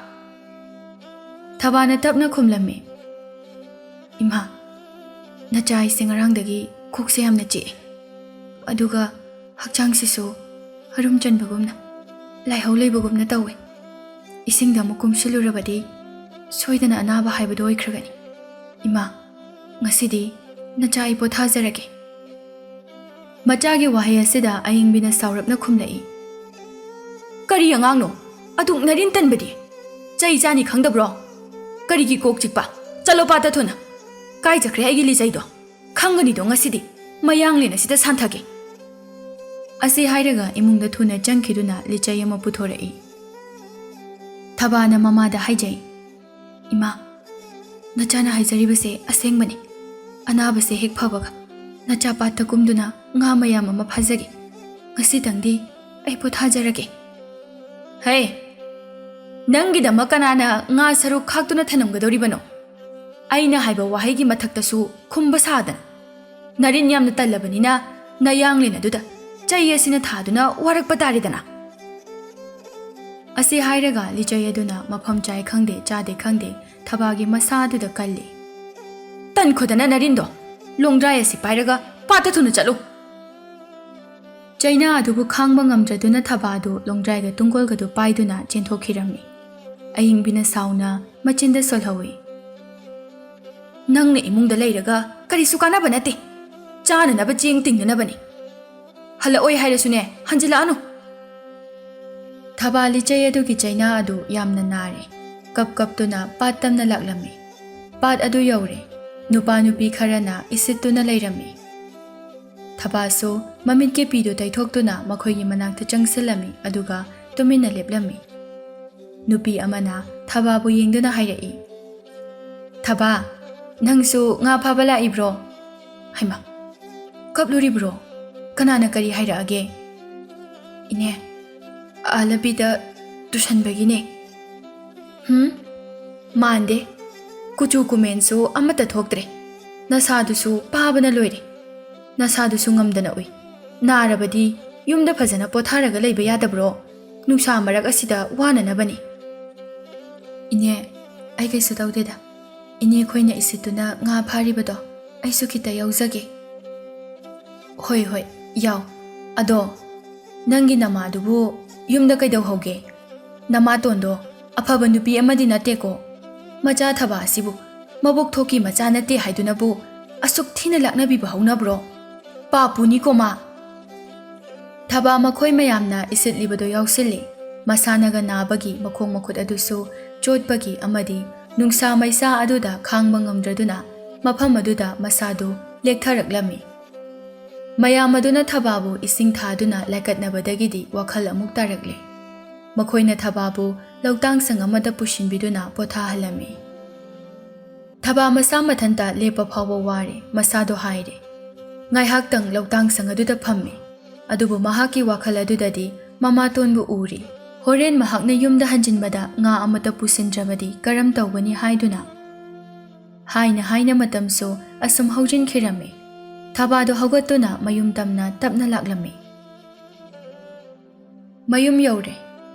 [SPEAKER 1] ꯊꯕꯥꯅ ꯇꯞꯅ ꯈꯨꯝꯂꯝꯃꯤ, ꯏꯃꯥ, ꯅꯆꯥ ꯑꯩꯁꯦ ꯉꯔꯥꯡꯗꯒꯤ ꯀꯣꯛꯁꯦ ꯌꯥꯝꯅ ꯆꯤꯛꯑꯦ. ꯑꯗꯨꯒ ꯍꯛꯆꯥꯡꯁꯤꯁꯨ ꯍꯔꯨꯝ ꯆꯟꯕꯒꯨꯝꯅ, ꯂꯥꯏꯍꯧ ꯂꯩꯕꯒꯨꯝꯅ ꯇꯧꯋꯦ. ꯏꯁꯤꯡꯗ ꯑꯃꯨꯛ ꯀꯨꯝꯁꯤꯜꯂꯨꯔꯕꯗꯤ ꯁꯣꯏꯗꯅ ꯑꯅꯥꯕ ꯍꯥꯏꯕꯗꯣ ꯑꯣꯏꯈ꯭ꯔꯒꯅꯤ. ꯏꯃꯥ, ꯉꯁꯤꯗꯤ ꯅꯆꯥ ꯑꯩ ꯄꯣꯊꯥꯖꯔꯒꯦ. ꯃꯆꯥꯒꯤ ꯋꯥꯍꯩ ꯑꯁꯤꯗ ꯑꯏꯪꯕꯤꯅ ꯁꯥꯎꯔꯞꯅ ꯈꯨꯝꯂꯛꯏ, ꯀꯔꯤ ꯑꯉꯥꯡꯅꯣ ꯑꯗꯨꯛ ꯅꯔꯤꯟ ꯇꯟꯕꯗꯤ? ꯆꯩ ꯆꯥꯅꯤ ꯈꯪꯗꯕ꯭ꯔꯣ? ꯀꯔꯤꯒꯤ ꯀꯣꯛ ꯆꯤꯛꯄ? ꯆꯠꯂꯣ ꯄꯥꯠꯇ ꯊꯨꯅ. ꯀꯥꯏ ꯆꯠꯈ꯭ꯔꯦ ꯑꯩꯒꯤ ꯂꯤꯆꯩꯗꯣ? ꯈꯪꯒꯅꯤꯗꯣ ꯉꯁꯤꯗꯤ ꯃꯌꯥꯡꯂꯦꯟ ꯑꯁꯤꯗ ꯁꯥꯟꯊꯒꯦ. ꯑꯁꯤ ꯍꯥꯏꯔꯒ ꯏꯃꯨꯡꯗ ꯊꯨꯅ ꯆꯪꯈꯤꯗꯨꯅ ꯂꯤꯆꯩ ꯑꯃ ꯄꯨꯊꯣꯔꯛꯏ. ꯊꯕꯥꯅ ꯃꯃꯥꯗ ꯍꯥꯏꯖꯩ, ꯏꯃꯥ, ꯅꯆꯥꯅ ꯍꯥꯏꯖꯔꯤꯕꯁꯦ ꯑꯁꯦꯡꯕꯅꯤ. ꯑꯅꯥꯕꯁꯦ ꯍꯦꯛ ꯐꯕꯒ ꯅꯆꯥ ꯄꯥꯠꯇ ꯀꯨꯝꯗꯨꯅ ꯉꯥ ꯃꯌꯥꯝ ꯑꯃ ꯐꯥꯖꯒꯦ. ꯉꯁꯤꯇꯪꯗꯤ ꯑꯩ ꯄꯣꯊꯥꯖꯔꯒꯦ. ꯍꯦ, ꯅꯪꯒꯤꯗꯃꯛ ꯀꯅꯥꯅ ꯉꯥ ꯁꯔꯨꯛ ꯈꯥꯛꯇꯨꯅ ꯊꯅꯝꯒꯗꯧꯔꯤꯕꯅꯣ? ꯑꯩꯅ ꯍꯥꯏꯕ ꯋꯥꯍꯩꯒꯤ ꯃꯊꯛꯇꯁꯨ ꯈꯨꯝꯕ ꯁꯥꯗꯅ. ꯅꯔꯤꯟ ꯌꯥꯝꯅ ꯇꯜꯂꯕꯅꯤꯅ ꯅꯌꯥꯡꯂꯦꯟ ꯑꯗꯨꯗ ꯆꯩ ꯑꯁꯤꯅ ꯊꯥꯗꯨꯅ ꯋꯥꯔꯛꯄ ꯇꯥꯔꯦꯗꯅ. ꯑꯁꯤ ꯍꯥꯏꯔꯒ ꯂꯤꯆꯩ ꯑꯗꯨꯅ ꯃꯐꯝ ꯆꯥꯏ ꯈꯪꯗꯦ ꯆꯥꯗꯦ ꯈꯪꯗꯦ ꯊꯕꯥꯒꯤ ꯃꯁꯥ ꯑꯗꯨꯗ ꯀꯜꯂꯤ. ꯇꯟꯈꯣꯗꯅ ꯅꯔꯤꯟꯗꯣ. ꯂꯣꯡꯗ꯭ꯔꯥꯏ ꯑꯁꯤ ꯄꯥꯏꯔꯒ ꯄꯥꯠꯇ ꯊꯨꯅ ꯆꯠꯂꯨ. ꯆꯩꯅꯥ ꯑꯗꯨꯕꯨ ꯈꯥꯡꯕ ꯉꯝꯗ꯭ꯔꯗꯨꯅ ꯊꯕꯥꯗꯨ ꯂꯣꯡꯗ꯭ꯔꯥꯏꯒ ꯇꯨꯡꯒꯣꯜꯒꯗꯨ ꯄꯥꯏꯗꯨꯅ ꯆꯦꯟꯊꯣꯛꯈꯤꯔꯝꯃꯤ. ꯑꯏꯪꯕꯤꯅ ꯁꯥꯎꯅ ꯃꯆꯤꯟꯗ ꯁꯣꯜꯍꯧꯏ, ꯅꯪꯅ ꯏꯃꯨꯡꯗ ꯂꯩꯔꯒ ꯀꯔꯤꯁꯨ ꯀꯥꯟꯅꯕ ꯅꯠꯇꯦ. ꯆꯥꯅꯅꯕ ꯆꯦꯡ ꯇꯤꯡꯅꯅꯕꯅꯤ. ꯍꯜꯂꯛꯑꯣꯏ ꯍꯥꯏꯔꯁꯨꯅꯦ ꯍꯟꯖꯤꯜꯂꯛꯑꯅꯨ. ꯊꯕꯥ ꯂꯤꯆꯩ ꯑꯗꯨꯒꯤ ꯆꯩꯅꯥ ꯑꯗꯨ ꯌꯥꯝꯅ ꯅꯥꯔꯦ. ꯀꯞꯇꯨꯅ ꯄꯥꯠ ꯇꯝꯅ ꯂꯥꯛꯂꯝꯃꯤ. ꯄꯥꯠ ꯑꯗꯨ ꯌꯧꯔꯦ. ꯅꯨꯄꯥ ꯅꯨꯄꯤ ꯈꯔꯅ ꯏꯁꯤꯠꯇꯨꯅ ꯂꯩꯔꯝꯃꯤ. ꯊꯕꯥꯁꯨ ꯃꯃꯤꯠꯀꯤ ꯄꯤꯗꯨ ꯇꯩꯊꯣꯛꯇꯨꯅ ꯃꯈꯣꯏꯒꯤ ꯃꯅꯥꯛꯇ ꯆꯪꯁꯤꯜꯂꯝꯃꯤ ꯑꯗꯨꯒ ꯇꯨꯃꯤꯟꯅ ꯂꯦꯞꯂꯝꯃꯤ. ꯅꯨꯄꯤ ꯑꯃꯅ ꯊꯕꯥꯕꯨ ꯌꯦꯡꯗꯨꯅ ꯍꯥꯏꯔꯛꯏ, ꯊꯕꯥ, ꯅꯪꯁꯨ ꯉꯥ ꯐꯥꯕ ꯂꯥꯛꯏꯕ꯭ꯔꯣ? ꯍꯩꯃꯥ, ꯀꯞꯂꯨꯔꯤꯕ꯭ꯔꯣ? ꯀꯅꯥꯅ ꯀꯔꯤ ꯍꯥꯏꯔꯛꯑꯒꯦ? ꯏꯅꯦ, ꯂꯝꯕꯤꯗ ꯇꯨꯁꯟꯕꯒꯤꯅꯦ. ꯃꯥꯟꯗꯦ. ꯀꯨꯆꯨ ꯀꯨꯃꯦꯟꯁꯨ ꯑꯃꯠꯇ ꯊꯣꯛꯇ꯭ꯔꯦ. ꯅꯁꯥꯗꯨꯁꯨ ꯄꯥꯕꯅ ꯂꯣꯏꯔꯦ. ꯅꯁꯥꯗꯨꯁꯨ ꯉꯝꯗꯅ ꯎꯏ. ꯅꯥꯔꯕꯗꯤ ꯌꯨꯝꯗ ꯐꯖꯅ ꯄꯣꯊꯥꯔꯒ ꯂꯩꯕ ꯌꯥꯗꯕ꯭ꯔꯣ? ꯅꯨꯡꯁꯥ ꯃꯔꯛ ꯑꯁꯤꯗ ꯋꯥꯅꯅꯕꯅꯤ. ꯏꯅꯦ, ꯑꯩ ꯀꯩꯁꯨ ꯇꯧꯗꯦꯗ. ꯏꯅꯦ ꯈꯣꯏꯅ ꯏꯁꯤꯠꯇꯨꯅ ꯉꯥ ꯐꯥꯔꯤꯕꯗꯣ ꯑꯩꯁꯨ ꯈꯤꯇ ꯌꯥꯎꯖꯒꯦ. ꯍꯣꯏ ꯍꯣꯏ, ꯌꯥꯎ. ꯑꯗꯣ ꯅꯪꯒꯤ ꯅꯃꯥꯗꯨꯕꯨ ꯌꯨꯝꯗ ꯀꯩꯗꯧꯍꯧꯒꯦ? ꯅꯃꯥꯇꯣꯟꯗꯣ ꯑꯐꯕ ꯅꯨꯄꯤ ꯑꯃꯗꯤ ꯅꯠꯇꯦꯀꯣ. ꯃꯆꯥ ꯊꯕꯥ ꯑꯁꯤꯕꯨ ꯃꯕꯨꯛ ꯊꯣꯛꯀꯤ ꯃꯆꯥ ꯅꯠꯇꯦ ꯍꯥꯏꯗꯨꯅꯕꯨ ꯑꯁꯨꯛ ꯊꯤꯅ ꯂꯥꯛꯅꯕꯤꯕ ꯍꯧꯅꯕ꯭ꯔꯣ? ꯄꯥꯄꯨꯅꯤꯀꯣ ꯃꯥ. ꯊꯕꯥ ꯃꯈꯣꯏ ꯃꯌꯥꯝꯅ ꯏꯁꯤꯠꯂꯤꯕꯗꯣ ꯌꯥꯎꯁꯤꯜꯂꯤ. ꯃꯁꯥꯅꯒ ꯅꯥꯕꯒꯤ ꯃꯈꯣꯡ ꯃꯈꯨꯠ ꯑꯗꯨꯁꯨ ꯆꯣꯠꯄꯒꯤ ꯑꯃꯗꯤ ꯅꯨꯡꯁꯥ ꯃꯩꯁꯥ ꯑꯗꯨꯗ ꯈꯥꯡꯕ ꯉꯝꯗ꯭ꯔꯗꯨꯅ ꯃꯐꯝ ꯑꯗꯨꯗ ꯃꯁꯥꯗꯨ ꯂꯦꯛꯊꯔꯛꯂꯝꯃꯤ. ꯃꯌꯥꯝ ꯑꯗꯨꯅ ꯊꯕꯥꯕꯨ ꯏꯁꯤꯡ ꯊꯥꯗꯨꯅ ꯂꯥꯏꯀꯠꯅꯕꯗꯒꯤꯗꯤ ꯋꯥꯈꯜ ꯑꯃꯨꯛ ꯇꯥꯔꯛꯂꯦ. ꯃꯈꯣꯏꯅ ꯊꯕꯥꯕꯨ ꯂꯧꯇꯥꯡꯁꯪ ꯑꯃꯗ ꯄꯨꯁꯤꯟꯕꯤꯗꯨꯅ ꯄꯣꯊꯥꯍꯜꯂꯝꯃꯤ. ꯊꯕꯥ ꯃꯁꯥ ꯃꯊꯟꯇ ꯂꯦꯞꯄ ꯐꯥꯎꯕ ꯋꯥꯔꯦ. ꯃꯁꯥꯗꯣ ꯍꯥꯏꯔꯦ. ꯉꯥꯏꯍꯥꯛꯇꯪ ꯂꯧꯇꯥꯡꯁꯪ ꯑꯗꯨꯗ ꯐꯝꯃꯤ. ꯑꯗꯨꯕꯨ ꯃꯍꯥꯛꯀꯤ ꯋꯥꯈꯜ ꯑꯗꯨꯗꯗꯤ ꯃꯃꯥꯇꯣꯟꯕꯨ ꯎꯔꯤ. ꯍꯣꯔꯦꯟ ꯃꯍꯥꯛꯅ ꯌꯨꯝꯗ ꯍꯟꯖꯤꯟꯕꯗ ꯉꯥ ꯑꯃꯠꯇ ꯄꯨꯁꯤꯟꯗ꯭ꯔꯕꯗꯤ ꯀꯔꯝ ꯇꯧꯒꯅꯤ ꯍꯥꯏꯗꯨꯅ. ꯍꯥꯏꯅ ꯃꯇꯝꯁꯨ ꯑꯁꯨꯝ ꯍꯧꯖꯤꯟꯈꯤꯔꯝꯃꯤ. ꯊꯕꯥꯗꯣ ꯍꯧꯒꯠꯇꯨꯅ ꯃꯌꯨꯝ ꯇꯝꯅ ꯇꯞꯅ ꯂꯥꯛꯂꯝꯃꯤ. ꯃꯌꯨꯝ ꯌꯧꯔꯦ.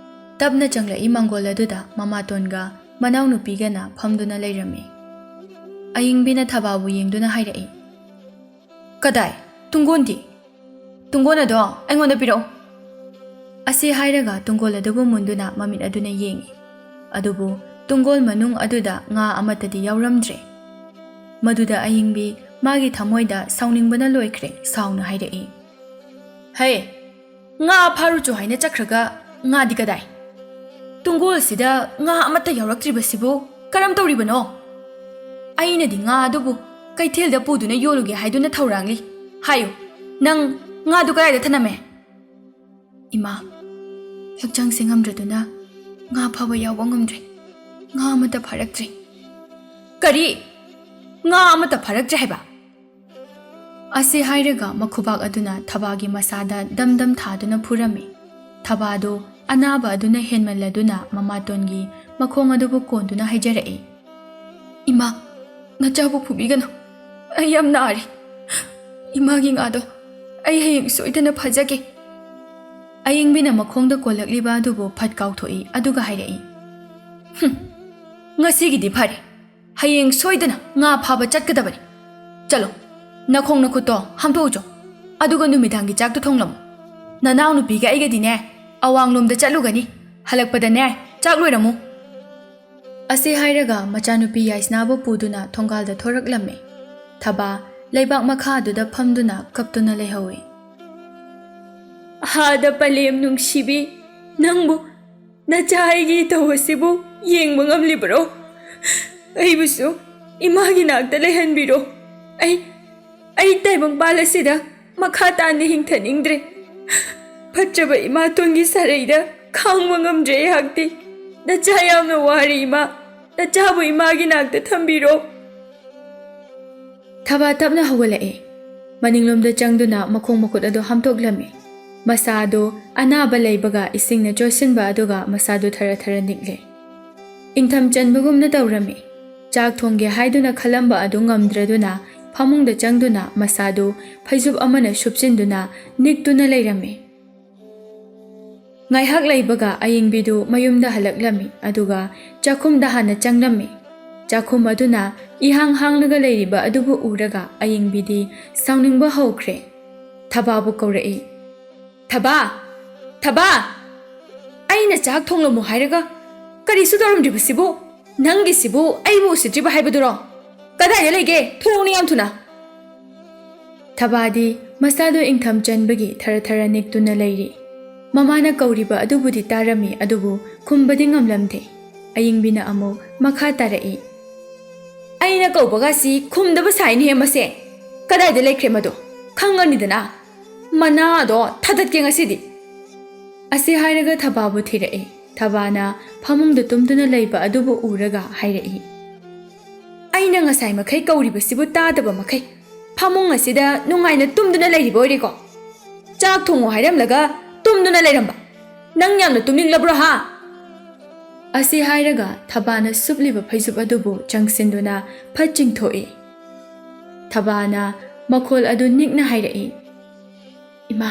[SPEAKER 1] ꯇꯞꯅ ꯆꯪꯂꯛꯏ ꯃꯥꯡꯒꯣꯜ ꯑꯗꯨꯗ ꯃꯃꯥꯇꯣꯟꯒ ꯃꯅꯥꯎꯅꯨꯄꯤꯒꯅ ꯐꯝꯗꯨꯅ ꯂꯩꯔꯝꯃꯤ. ꯑꯏꯪꯕꯤꯅ ꯊꯕꯥꯕꯨ ꯌꯦꯡꯗꯨꯅ ꯍꯥꯏꯔꯛꯏ, ꯀꯗꯥꯏ? ꯇꯨꯡꯒꯣꯟꯗꯤ? ꯇꯨꯡꯒꯣꯟ ꯑꯗꯣ ꯑꯩꯉꯣꯟꯗ ꯄꯤꯔꯛꯎ. ꯑꯁꯤ ꯍꯥꯏꯔꯒ ꯇꯨꯡꯒꯣꯜ ꯑꯗꯨꯕꯨ ꯃꯨꯟꯗꯨꯅ ꯃꯃꯤꯠ ꯑꯗꯨꯅ ꯌꯦꯡꯉꯤ. ꯑꯗꯨꯕꯨ ꯇꯨꯡꯒꯣꯜ ꯃꯅꯨꯡ ꯑꯗꯨꯗ ꯉꯥ ꯑꯃꯠꯇꯗꯤ ꯌꯥꯎꯔꯝꯗ꯭ꯔꯦ. ꯃꯗꯨꯗ ꯑꯏꯪꯕꯤ ꯃꯥꯒꯤ ꯊꯃꯣꯏꯗ ꯁꯥꯎꯅꯤꯡꯕꯅ ꯂꯣꯏꯈ꯭ꯔꯦ. ꯁꯥꯎꯅ ꯍꯥꯏꯔꯛꯏ, ꯍꯦ, ꯉꯥ ꯐꯥꯔꯨꯆꯣ ꯍꯥꯏꯅ ꯆꯠꯈ꯭ꯔꯒ ꯉꯥꯗꯤ ꯀꯗꯥꯏ? ꯇꯨꯡꯒꯣꯜꯁꯤꯗ ꯉꯥ ꯑꯃꯠꯇ ꯌꯥꯎꯔꯛꯇ꯭ꯔꯤꯕꯁꯤꯕꯨ ꯀꯔꯝ ꯇꯧꯔꯤꯕꯅꯣ? ꯑꯩꯅꯗꯤ ꯉꯥ ꯑꯗꯨꯕꯨ ꯀꯩꯊꯦꯜꯗ ꯄꯨꯗꯨꯅ ꯌꯣꯜꯂꯨꯒꯦ ꯍꯥꯏꯗꯨꯅ ꯊꯧꯔꯥꯡꯂꯤ. ꯍꯥꯏꯌꯨ, ꯅꯪ ꯉꯥꯗꯨ ꯀꯗꯥꯏꯗ ꯊꯅꯝꯃꯦ? ꯏꯃꯥ, ꯍꯛꯆꯥꯡꯁꯦ ꯉꯝꯗ꯭ꯔꯗꯨꯅ ꯉꯥ ꯐꯥꯕ ꯌꯥꯎꯕ ꯉꯝꯗ꯭ꯔꯦ. ꯉꯥ ꯑꯃꯠꯇ ꯐꯥꯔꯛꯇ꯭ꯔꯦ. ꯀꯔꯤ? ꯉꯥ ꯑꯃꯠꯇ ꯐꯥꯔꯛꯇ꯭ꯔꯦ ꯍꯥꯏꯕ? ꯑꯁꯤ ꯍꯥꯏꯔꯒ ꯃꯈꯨꯕꯥꯛ ꯑꯗꯨꯅ ꯊꯕꯥꯒꯤ ꯃꯁꯥꯗ ꯗꯝ ꯗꯝ ꯊꯥꯗꯨꯅ ꯐꯨꯔꯝꯃꯤ. ꯊꯕꯥꯗꯨ ꯑꯅꯥꯕ ꯑꯗꯨꯅ ꯍꯦꯟꯃꯜꯂꯗꯨꯅ ꯃꯃꯥꯇꯣꯟꯒꯤ ꯃꯈꯣꯡ ꯑꯗꯨꯕꯨ ꯀꯣꯟꯗꯨꯅ ꯍꯥꯏꯖꯔꯛꯏ꯫ ꯏꯃꯥ, ꯅꯆꯥꯕꯨ ꯐꯨꯕꯤꯒꯅꯨ, ꯑꯩ ꯌꯥꯝ ꯅꯥꯔꯤ꯫ ꯏꯃꯥꯒꯤ ꯉꯥꯗꯣ ꯑꯩ ꯍꯌꯦꯡ ꯁꯣꯏꯗꯅ ꯐꯖꯒꯦ꯫ ꯑꯌꯤꯡꯕꯤꯅ ꯃꯈꯣꯡꯗ ꯀꯣꯜꯂꯛꯂꯤꯕ ꯑꯗꯨꯕꯨ ꯐꯠ ꯀꯥꯎꯊꯣꯛꯏ ꯑꯗꯨꯒ ꯍꯥꯏꯔꯛꯏ꯫ ꯉꯁꯤꯒꯤꯗꯤ ꯐꯔꯦ, ꯍꯌꯦꯡ ꯁꯣꯏꯗꯅ ꯉꯥ ꯐꯥꯕ ꯆꯠꯀꯗꯕꯅꯤ꯫ ꯆꯠꯂꯣ, ꯅꯈꯣꯡ ꯅꯈꯨꯠꯇꯣ ꯍꯥꯝꯗꯣꯛꯎꯆꯣ, ꯑꯗꯨꯒ ꯅꯨꯃꯤꯗꯥꯡꯒꯤ ꯆꯥꯛꯇꯣ ꯊꯣꯡꯂꯝꯃꯨ꯫ ꯅꯅꯥꯎ ꯅꯨꯄꯤꯒ ꯑꯩꯒꯗꯤꯅꯦ ꯑꯋꯥꯡꯂꯣꯝꯗ ꯆꯠꯂꯨꯒꯅꯤ, ꯍꯜꯂꯛꯄꯗꯅꯦ ꯆꯥꯛ ꯂꯣꯏꯔꯝꯃꯨ꯫ ꯑꯁꯤ ꯍꯥꯏꯔꯒ ꯃꯆꯥꯅꯨꯄꯤ ꯌꯥꯏꯁꯅꯥꯕꯨ ꯄꯨꯗꯨꯅ ꯊꯣꯡꯒꯥꯜꯗ ꯊꯣꯔꯛꯂꯝꯃꯤ꯫ ꯊꯕꯥ ꯂꯩꯕꯥꯛ ꯃꯈꯥ ꯑꯗꯨꯗ ꯐꯝꯗꯨꯅ ꯀꯞꯇꯨꯅ ꯂꯩꯍꯧꯏ꯫ ꯍꯥꯗ ꯄꯂꯦꯝ ꯅꯨꯡꯁꯤꯕꯤ, ꯅꯪꯕꯨ ꯅꯆꯥ ꯑꯩꯒꯤ ꯏꯊꯧ ꯑꯁꯤꯕꯨ ꯌꯦꯡꯕ ꯉꯝꯂꯤꯕꯔꯣ? ꯑꯩꯕꯨꯁꯨ ꯏꯃꯥꯒꯤ ꯅꯥꯛꯇ ꯂꯩꯍꯟꯕꯤꯔꯣ꯫ ꯑꯩ ꯇꯥꯏꯕꯪꯄꯥꯜ ꯑꯁꯤꯗ ꯃꯈꯥ ꯇꯥꯅ ꯍꯤꯡꯊꯅꯤꯡꯗ꯭ꯔꯦ꯫ ꯐꯠꯇ꯭ꯔꯕ ꯏꯃꯥꯇꯣꯟꯒꯤ ꯁꯥꯔꯩꯗ ꯈꯥꯡꯕ ꯉꯝꯗ꯭ꯔꯦ ꯑꯩꯍꯥꯛꯇꯤ꯫ ꯅꯆꯥ ꯌꯥꯝꯅ ꯋꯥꯔꯤ ꯏꯃꯥ, ꯅꯆꯥꯕꯨ ꯏꯃꯥꯒꯤ ꯅꯥꯛꯇ ꯊꯝꯕꯤꯔꯣ꯫ ꯊꯕꯥ ꯇꯞꯅ ꯍꯧꯒꯠꯂꯛꯏ꯫ ꯃꯅꯤꯡꯂꯣꯝꯗ ꯆꯪꯗꯨꯅ ꯃꯈꯣꯡ ꯃꯈꯨꯠ ꯑꯗꯨ ꯍꯥꯝꯗꯣꯛꯂꯝꯃꯤ꯫ ꯃꯁꯥ ꯑꯗꯨ ꯑꯅꯥꯕ ꯂꯩꯕꯒ ꯏꯁꯤꯡꯅ ꯆꯣꯠꯁꯤꯟꯕ ꯑꯗꯨꯒ ꯃꯁꯥꯗꯨ ꯊꯔ ꯊꯔ ꯅꯤꯛꯂꯦ꯫ ꯏꯪꯊꯝ ꯆꯟꯕꯒꯨꯝꯅ ꯇꯧꯔꯝꯃꯤ꯫ ꯆꯥꯛ ꯊꯣꯡꯒꯦ ꯍꯥꯏꯗꯨꯅ ꯈꯜꯂꯝꯕ ꯑꯗꯨ ꯉꯝꯗ꯭ꯔꯗꯨꯅ ꯐꯃꯨꯡꯗ ꯆꯪꯗꯨꯅ ꯃꯁꯥꯗꯨ ꯐꯩꯖꯨꯞ ꯑꯃꯅ ꯁꯨꯞꯆꯤꯟꯗꯨꯅ ꯅꯤꯛꯇꯨꯅ ꯂꯩꯔꯝꯃꯤ꯫ ꯉꯥꯏꯍꯥꯛ ꯂꯩꯕꯒ ꯑꯌꯤꯡꯕꯤꯗꯨ ꯃꯌꯨꯝꯗ ꯍꯜꯂꯛꯂꯝꯃꯤ ꯑꯗꯨꯒ ꯆꯥꯛꯈꯨꯝꯗ ꯍꯥꯟꯅ ꯆꯪꯂꯝꯃꯤ꯫ ꯆꯥꯛꯈꯨꯝ ꯑꯗꯨꯅ ꯏꯍꯥꯡ ꯍꯥꯡꯂꯒ ꯂꯩꯔꯤꯕ ꯑꯗꯨꯕꯨ ꯎꯔꯒ ꯑꯌꯤꯡꯕꯤꯗꯤ ꯁꯥꯎꯅꯤꯡꯕ ꯍꯧꯈ꯭ꯔꯦ꯫ ꯊꯕꯥꯕꯨ ꯀꯧꯔꯛꯏ꯫ ꯊꯕꯥ! ꯊꯕꯥ! ꯑꯩꯅ ꯆꯥꯛ ꯊꯣꯡꯂꯝꯃꯨ ꯍꯥꯏꯔꯒ ꯀꯔꯤꯁꯨ ꯇꯧꯔꯝꯗ꯭ꯔꯤꯕꯁꯤꯕꯨ? ꯅꯪꯒꯤꯁꯤꯕꯨ ꯑꯩꯕꯨ ꯎꯁꯤꯠꯇ꯭ꯔꯤꯕ ꯍꯥꯏꯕꯗꯨꯔꯣ? ꯀꯗꯥꯏꯗ ꯂꯩꯒꯦ? ꯊꯣꯔꯛꯎꯅꯦ ꯌꯥꯝ ꯊꯨꯅ꯫ ꯊꯕꯥꯗꯤ ꯃꯁꯥꯗꯨ ꯏꯪꯊꯝ ꯆꯟꯕꯒꯤ ꯊꯔ ꯊꯔ ꯅꯤꯛꯇꯨꯅ ꯂꯩꯔꯤ꯫ ꯃꯃꯥꯅ ꯀꯧꯔꯤꯕ ꯑꯗꯨꯕꯨꯗꯤ ꯇꯥꯔꯝꯃꯤ ꯑꯗꯨꯕꯨ ꯈꯨꯝꯕꯗꯤ ꯉꯝꯂꯝꯗꯦ꯫ ꯑꯌꯤꯡꯕꯤꯅ ꯑꯃꯨꯛ ꯃꯈꯥ ꯇꯥꯔꯛꯏ꯫ ꯑꯩꯅ ꯀꯧꯕꯒꯁꯤ ꯈꯨꯝꯗꯕ ꯁꯥꯏꯅꯦꯍꯦ ꯃꯁꯦ꯫ ꯀꯗꯥꯏꯗ ꯂꯩꯈ꯭ꯔꯦ ꯃꯗꯣ? ꯈꯪꯉꯅꯤꯗꯅ, ꯃꯅꯥꯗꯣ ꯊꯥꯗꯠꯀꯦ ꯉꯁꯤꯗꯤ꯫ ꯑꯁꯤ ꯍꯥꯏꯔꯒ ꯊꯕꯥꯕꯨ ꯊꯤꯔꯛꯏ꯫ ꯊꯕꯥꯅ ꯐꯃꯨꯡꯗ ꯇꯨꯝꯗꯨꯅ ꯂꯩꯕ ꯑꯗꯨꯕꯨ ꯎꯔꯒ ꯍꯥꯏꯔꯛꯏ꯫ ꯑꯩꯅ ꯉꯁꯥꯏ ꯃꯈꯩ ꯀꯧꯔꯤꯕꯁꯤꯕꯨ ꯇꯥꯗꯕ ꯃꯈꯩ ꯐꯃꯨꯡ ꯑꯁꯤꯗ ꯅꯨꯡꯉꯥꯏꯅ ꯇꯨꯝꯗꯨꯅ ꯂꯩꯔꯤꯕ ꯑꯣꯏꯔꯦꯀꯣ? ꯆꯥꯛ ꯊꯣꯡꯉꯨ ꯍꯥꯏꯔꯝꯂꯒ ꯇꯨꯝꯗꯨꯅ ꯂꯩꯔꯝꯕ꯫ ꯅꯪ ꯌꯥꯝꯅ ꯇꯨꯝꯅꯤꯡꯂꯕ꯭ꯔꯣ ꯍꯥ? ꯑꯁꯤ ꯍꯥꯏꯔꯒ ꯊꯕꯥꯅ ꯁꯨꯞꯂꯤꯕ ꯐꯩꯖꯨꯞ ꯑꯗꯨꯕꯨ ꯆꯪꯁꯤꯟꯗꯨꯅ ꯐꯠ ꯆꯤꯡꯊꯣꯛꯏ꯫ ꯊꯕꯥꯅ ꯃꯈꯣꯜ ꯑꯗꯨ ꯅꯤꯛꯅ ꯍꯥꯏꯔꯛꯏ꯫ ꯏꯃꯥ,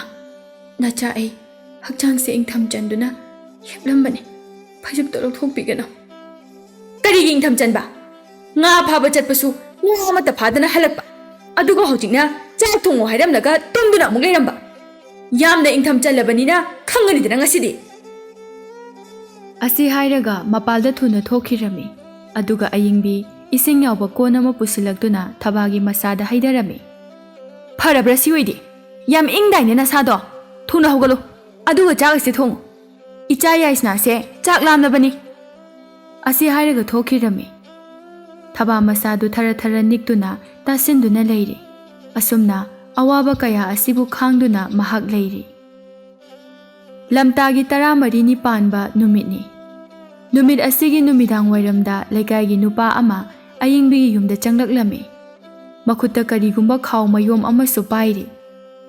[SPEAKER 1] ꯅꯆꯥ ꯑꯩ ꯍꯛꯆꯥꯡꯁꯦ ꯏꯪꯊꯝ ꯆꯟꯗꯨꯅ ꯍꯤꯞꯂꯝꯕꯅꯤ, ꯐꯩꯖꯨꯞꯇꯣ ꯂꯧꯊꯣꯛꯄꯤꯒꯅꯨ꯫ ꯀꯔꯤꯒꯤ ꯏꯪꯊꯝ ꯆꯟꯕ? ꯉꯥ ꯐꯥꯕ ꯆꯠꯄꯁꯨ ꯉꯥ ꯑꯃꯠꯇ ꯐꯥꯗꯅ ꯍꯜꯂꯛꯄ, ꯑꯗꯨꯒ ꯍꯧꯖꯤꯛꯅ ꯆꯥꯛ ꯊꯣꯡꯉꯨ ꯍꯥꯏꯔꯝꯂꯒ ꯇꯨꯝꯗꯨꯅ ꯑꯃꯨꯛ ꯂꯩꯔꯝꯕ꯫ ꯌꯥꯝꯅ ꯏꯪꯊꯝ ꯆꯜꯂꯕꯅꯤꯅ ꯈꯪꯒꯅꯤꯗꯅ ꯉꯁꯤꯗꯤ꯫ ꯑꯁꯤ ꯍꯥꯏꯔꯒ ꯃꯄꯥꯜꯗ ꯊꯨꯅ ꯊꯣꯛꯈꯤꯔꯝꯃꯤ꯫ ꯑꯗꯨꯒ ꯑꯌꯤꯡꯕꯤ ꯏꯁꯤꯡ ꯌꯥꯎꯕ ꯀꯣꯟ ꯑꯃ ꯄꯨꯁꯤꯜꯂꯛꯇꯨꯅ ꯊꯕꯥꯒꯤ ꯃꯁꯥꯗ ꯍꯩꯊꯔꯝꯃꯤ꯫ ꯐꯔꯕ꯭ꯔꯥ ꯁꯤ ꯑꯣꯏꯗꯤ? ꯌꯥꯝ ꯏꯪꯗꯥꯏꯅꯦ ꯅꯁꯥꯗꯣ? ꯊꯨꯅ ꯍꯧꯒꯠꯂꯨ, ꯑꯗꯨꯒ ꯆꯥꯛ ꯑꯁꯤ ꯊꯣꯡꯉꯨ꯫ ꯏꯆꯥ ꯌꯥꯏꯁꯅꯥꯁꯦ ꯆꯥꯛ ꯂꯥꯝꯂꯕꯅꯤ꯫ ꯑꯁꯤ ꯍꯥꯏꯔꯒ ꯊꯣꯛꯈꯤꯔꯝꯃꯤ꯫ ꯊꯕꯥ ꯃꯁꯥꯗꯨ ꯊꯔ ꯊꯔ ニꯛꯇꯨꯅ ꯇꯥꯁꯤꯟꯗꯨꯅ ꯂꯩꯔꯤ꯫ ꯑꯁꯨꯝꯅ ꯑꯋꯥꯕ ꯀꯌꯥ ꯑꯁꯤꯕꯨ ꯈꯥꯡꯗꯨꯅ ꯃꯍꯥꯛ ꯂꯩꯔꯤ꯫ ꯂꯝꯇꯥꯒꯤ 14ꯅꯤ ꯄꯥꯟꯕ ꯅꯨꯃꯤꯠꯅꯤ꯫ ꯅꯨꯃꯤꯠ ꯑꯁꯤꯒꯤ ꯅꯨꯃꯤꯗꯥꯡ ꯋꯥꯏꯔꯝꯗ ꯂꯩꯀꯥꯏꯒꯤ ꯅꯨꯄꯥ ꯑꯃ ꯑꯌꯤꯡꯕꯤꯒꯤ ꯌꯨꯝꯗ ꯆꯪꯂꯛꯂꯝꯃꯤ꯫ ꯃꯈꯨꯠꯇ ꯀꯔꯤꯒꯨꯝꯕ ꯈꯥꯎ ꯃꯌꯣꯝ ꯑꯃꯁꯨ ꯄꯥꯏꯔꯤ꯫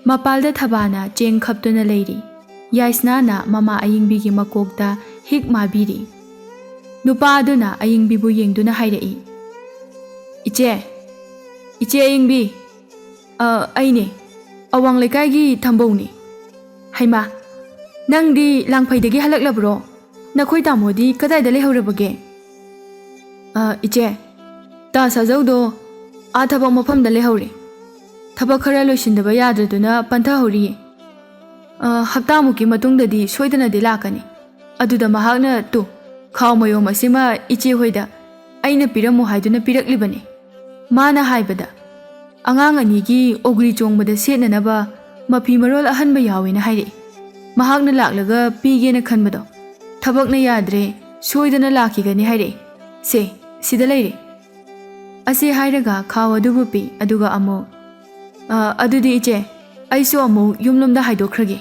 [SPEAKER 1] ꯃꯄꯥꯜꯗ ꯊꯕꯥꯅ ꯆꯦꯡ ꯈꯞꯇꯨꯅ ꯂꯩꯔꯤ꯫ ꯌꯥꯏꯁꯅꯥꯅ ꯃꯃꯥ ꯑꯌꯤꯡꯕꯤꯒꯤ ꯃꯀꯣꯛꯇ ꯍꯤꯛ ꯃꯥꯕꯤꯔꯤ꯫ ꯅꯨꯄꯥ ꯑꯗꯨꯅ ꯑꯌꯤꯡꯕꯤꯕꯨ ꯌꯦꯡꯗꯨꯅ ꯍꯥꯏꯔꯛꯏ꯫ ꯏꯆꯦ ꯑꯌꯤꯡꯕꯤ, ꯑꯩꯅꯦ, ꯑꯋꯥꯡ ꯂꯩꯀꯥꯏꯒꯤ ꯊꯝꯕꯧꯅꯤ꯫ ꯍꯩꯃꯥ, ꯅꯪꯗꯤ ꯂꯥꯡꯐꯩꯗꯒꯤ ꯍꯜꯂꯛꯂꯕ꯭ꯔꯣ? ꯅꯈꯣꯏ ꯇꯥꯃꯣꯗꯤ ꯀꯗꯥꯏꯗ ꯂꯩꯍꯧꯔꯕꯒꯦ? ꯏꯆꯦ, ꯇꯥ ꯁꯥꯖꯧꯗꯣ ꯊꯕꯛ ꯃꯐꯝꯗ ꯂꯩꯍꯧꯔꯦ꯫ ꯊꯕꯛ ꯈꯔ ꯂꯣꯏꯁꯤꯟꯗꯕ ꯌꯥꯗ꯭ꯔꯗꯨꯅ ꯄꯟꯊꯍꯧꯔꯤꯌꯦ꯫ ꯍꯞꯇꯥꯃꯨꯛꯀꯤ ꯃꯇꯨꯡꯗꯗꯤ ꯁꯣꯏꯗꯅꯗꯤ ꯂꯥꯛꯀꯅꯤ꯫ ꯑꯗꯨꯗ ꯃꯍꯥꯛꯅ ꯈꯥꯎ ꯃꯌꯣꯝ ꯑꯁꯤꯃ ꯏꯆꯦ ꯍꯣꯏꯗ ꯑꯩꯅ ꯄꯤꯔꯝꯃꯨ ꯍꯥꯏꯗꯨꯅ ꯄꯤꯔꯛꯂꯤꯕꯅꯤ꯫ ꯃꯥꯅ ꯍꯥꯏꯕꯗ ꯑꯉꯥꯡ ꯑꯅꯤꯒꯤ ꯑꯣꯒ꯭ꯔꯤ ꯆꯣꯡꯕꯗ ꯁꯦꯠꯅꯅꯕ ꯃꯐꯤ ꯃꯔꯣꯜ ꯑꯍꯟꯕ ꯌꯥꯎꯋꯦꯅ ꯍꯥꯏꯔꯛꯏ꯫ ꯃꯍꯥꯛꯅ ꯂꯥꯛꯂꯒ ꯄꯤꯒꯦꯅ ꯈꯟꯕꯗꯣ ꯊꯕꯛꯅ ꯌꯥꯗ꯭ꯔꯦ, ꯁꯣꯏꯗꯅ ꯂꯥꯛꯈꯤꯒꯅꯤ ꯍꯥꯏꯔꯛꯏ꯫ ꯁꯤꯗ ꯂꯩꯔꯦ꯫ ꯑꯁꯤ ꯍꯥꯏꯔꯒ ꯈꯥꯎ ꯑꯗꯨꯕꯨ ꯄꯤ ꯑꯗꯨꯒ ꯑꯃꯨꯛ ꯑꯗꯨꯗꯤ ꯏꯆꯦ, ꯑꯩꯁꯨ ꯑꯃꯨꯛ ꯌꯨꯝꯂꯣꯝꯗ ꯍꯥꯏꯗꯣꯛꯈ꯭ꯔꯒꯦ꯫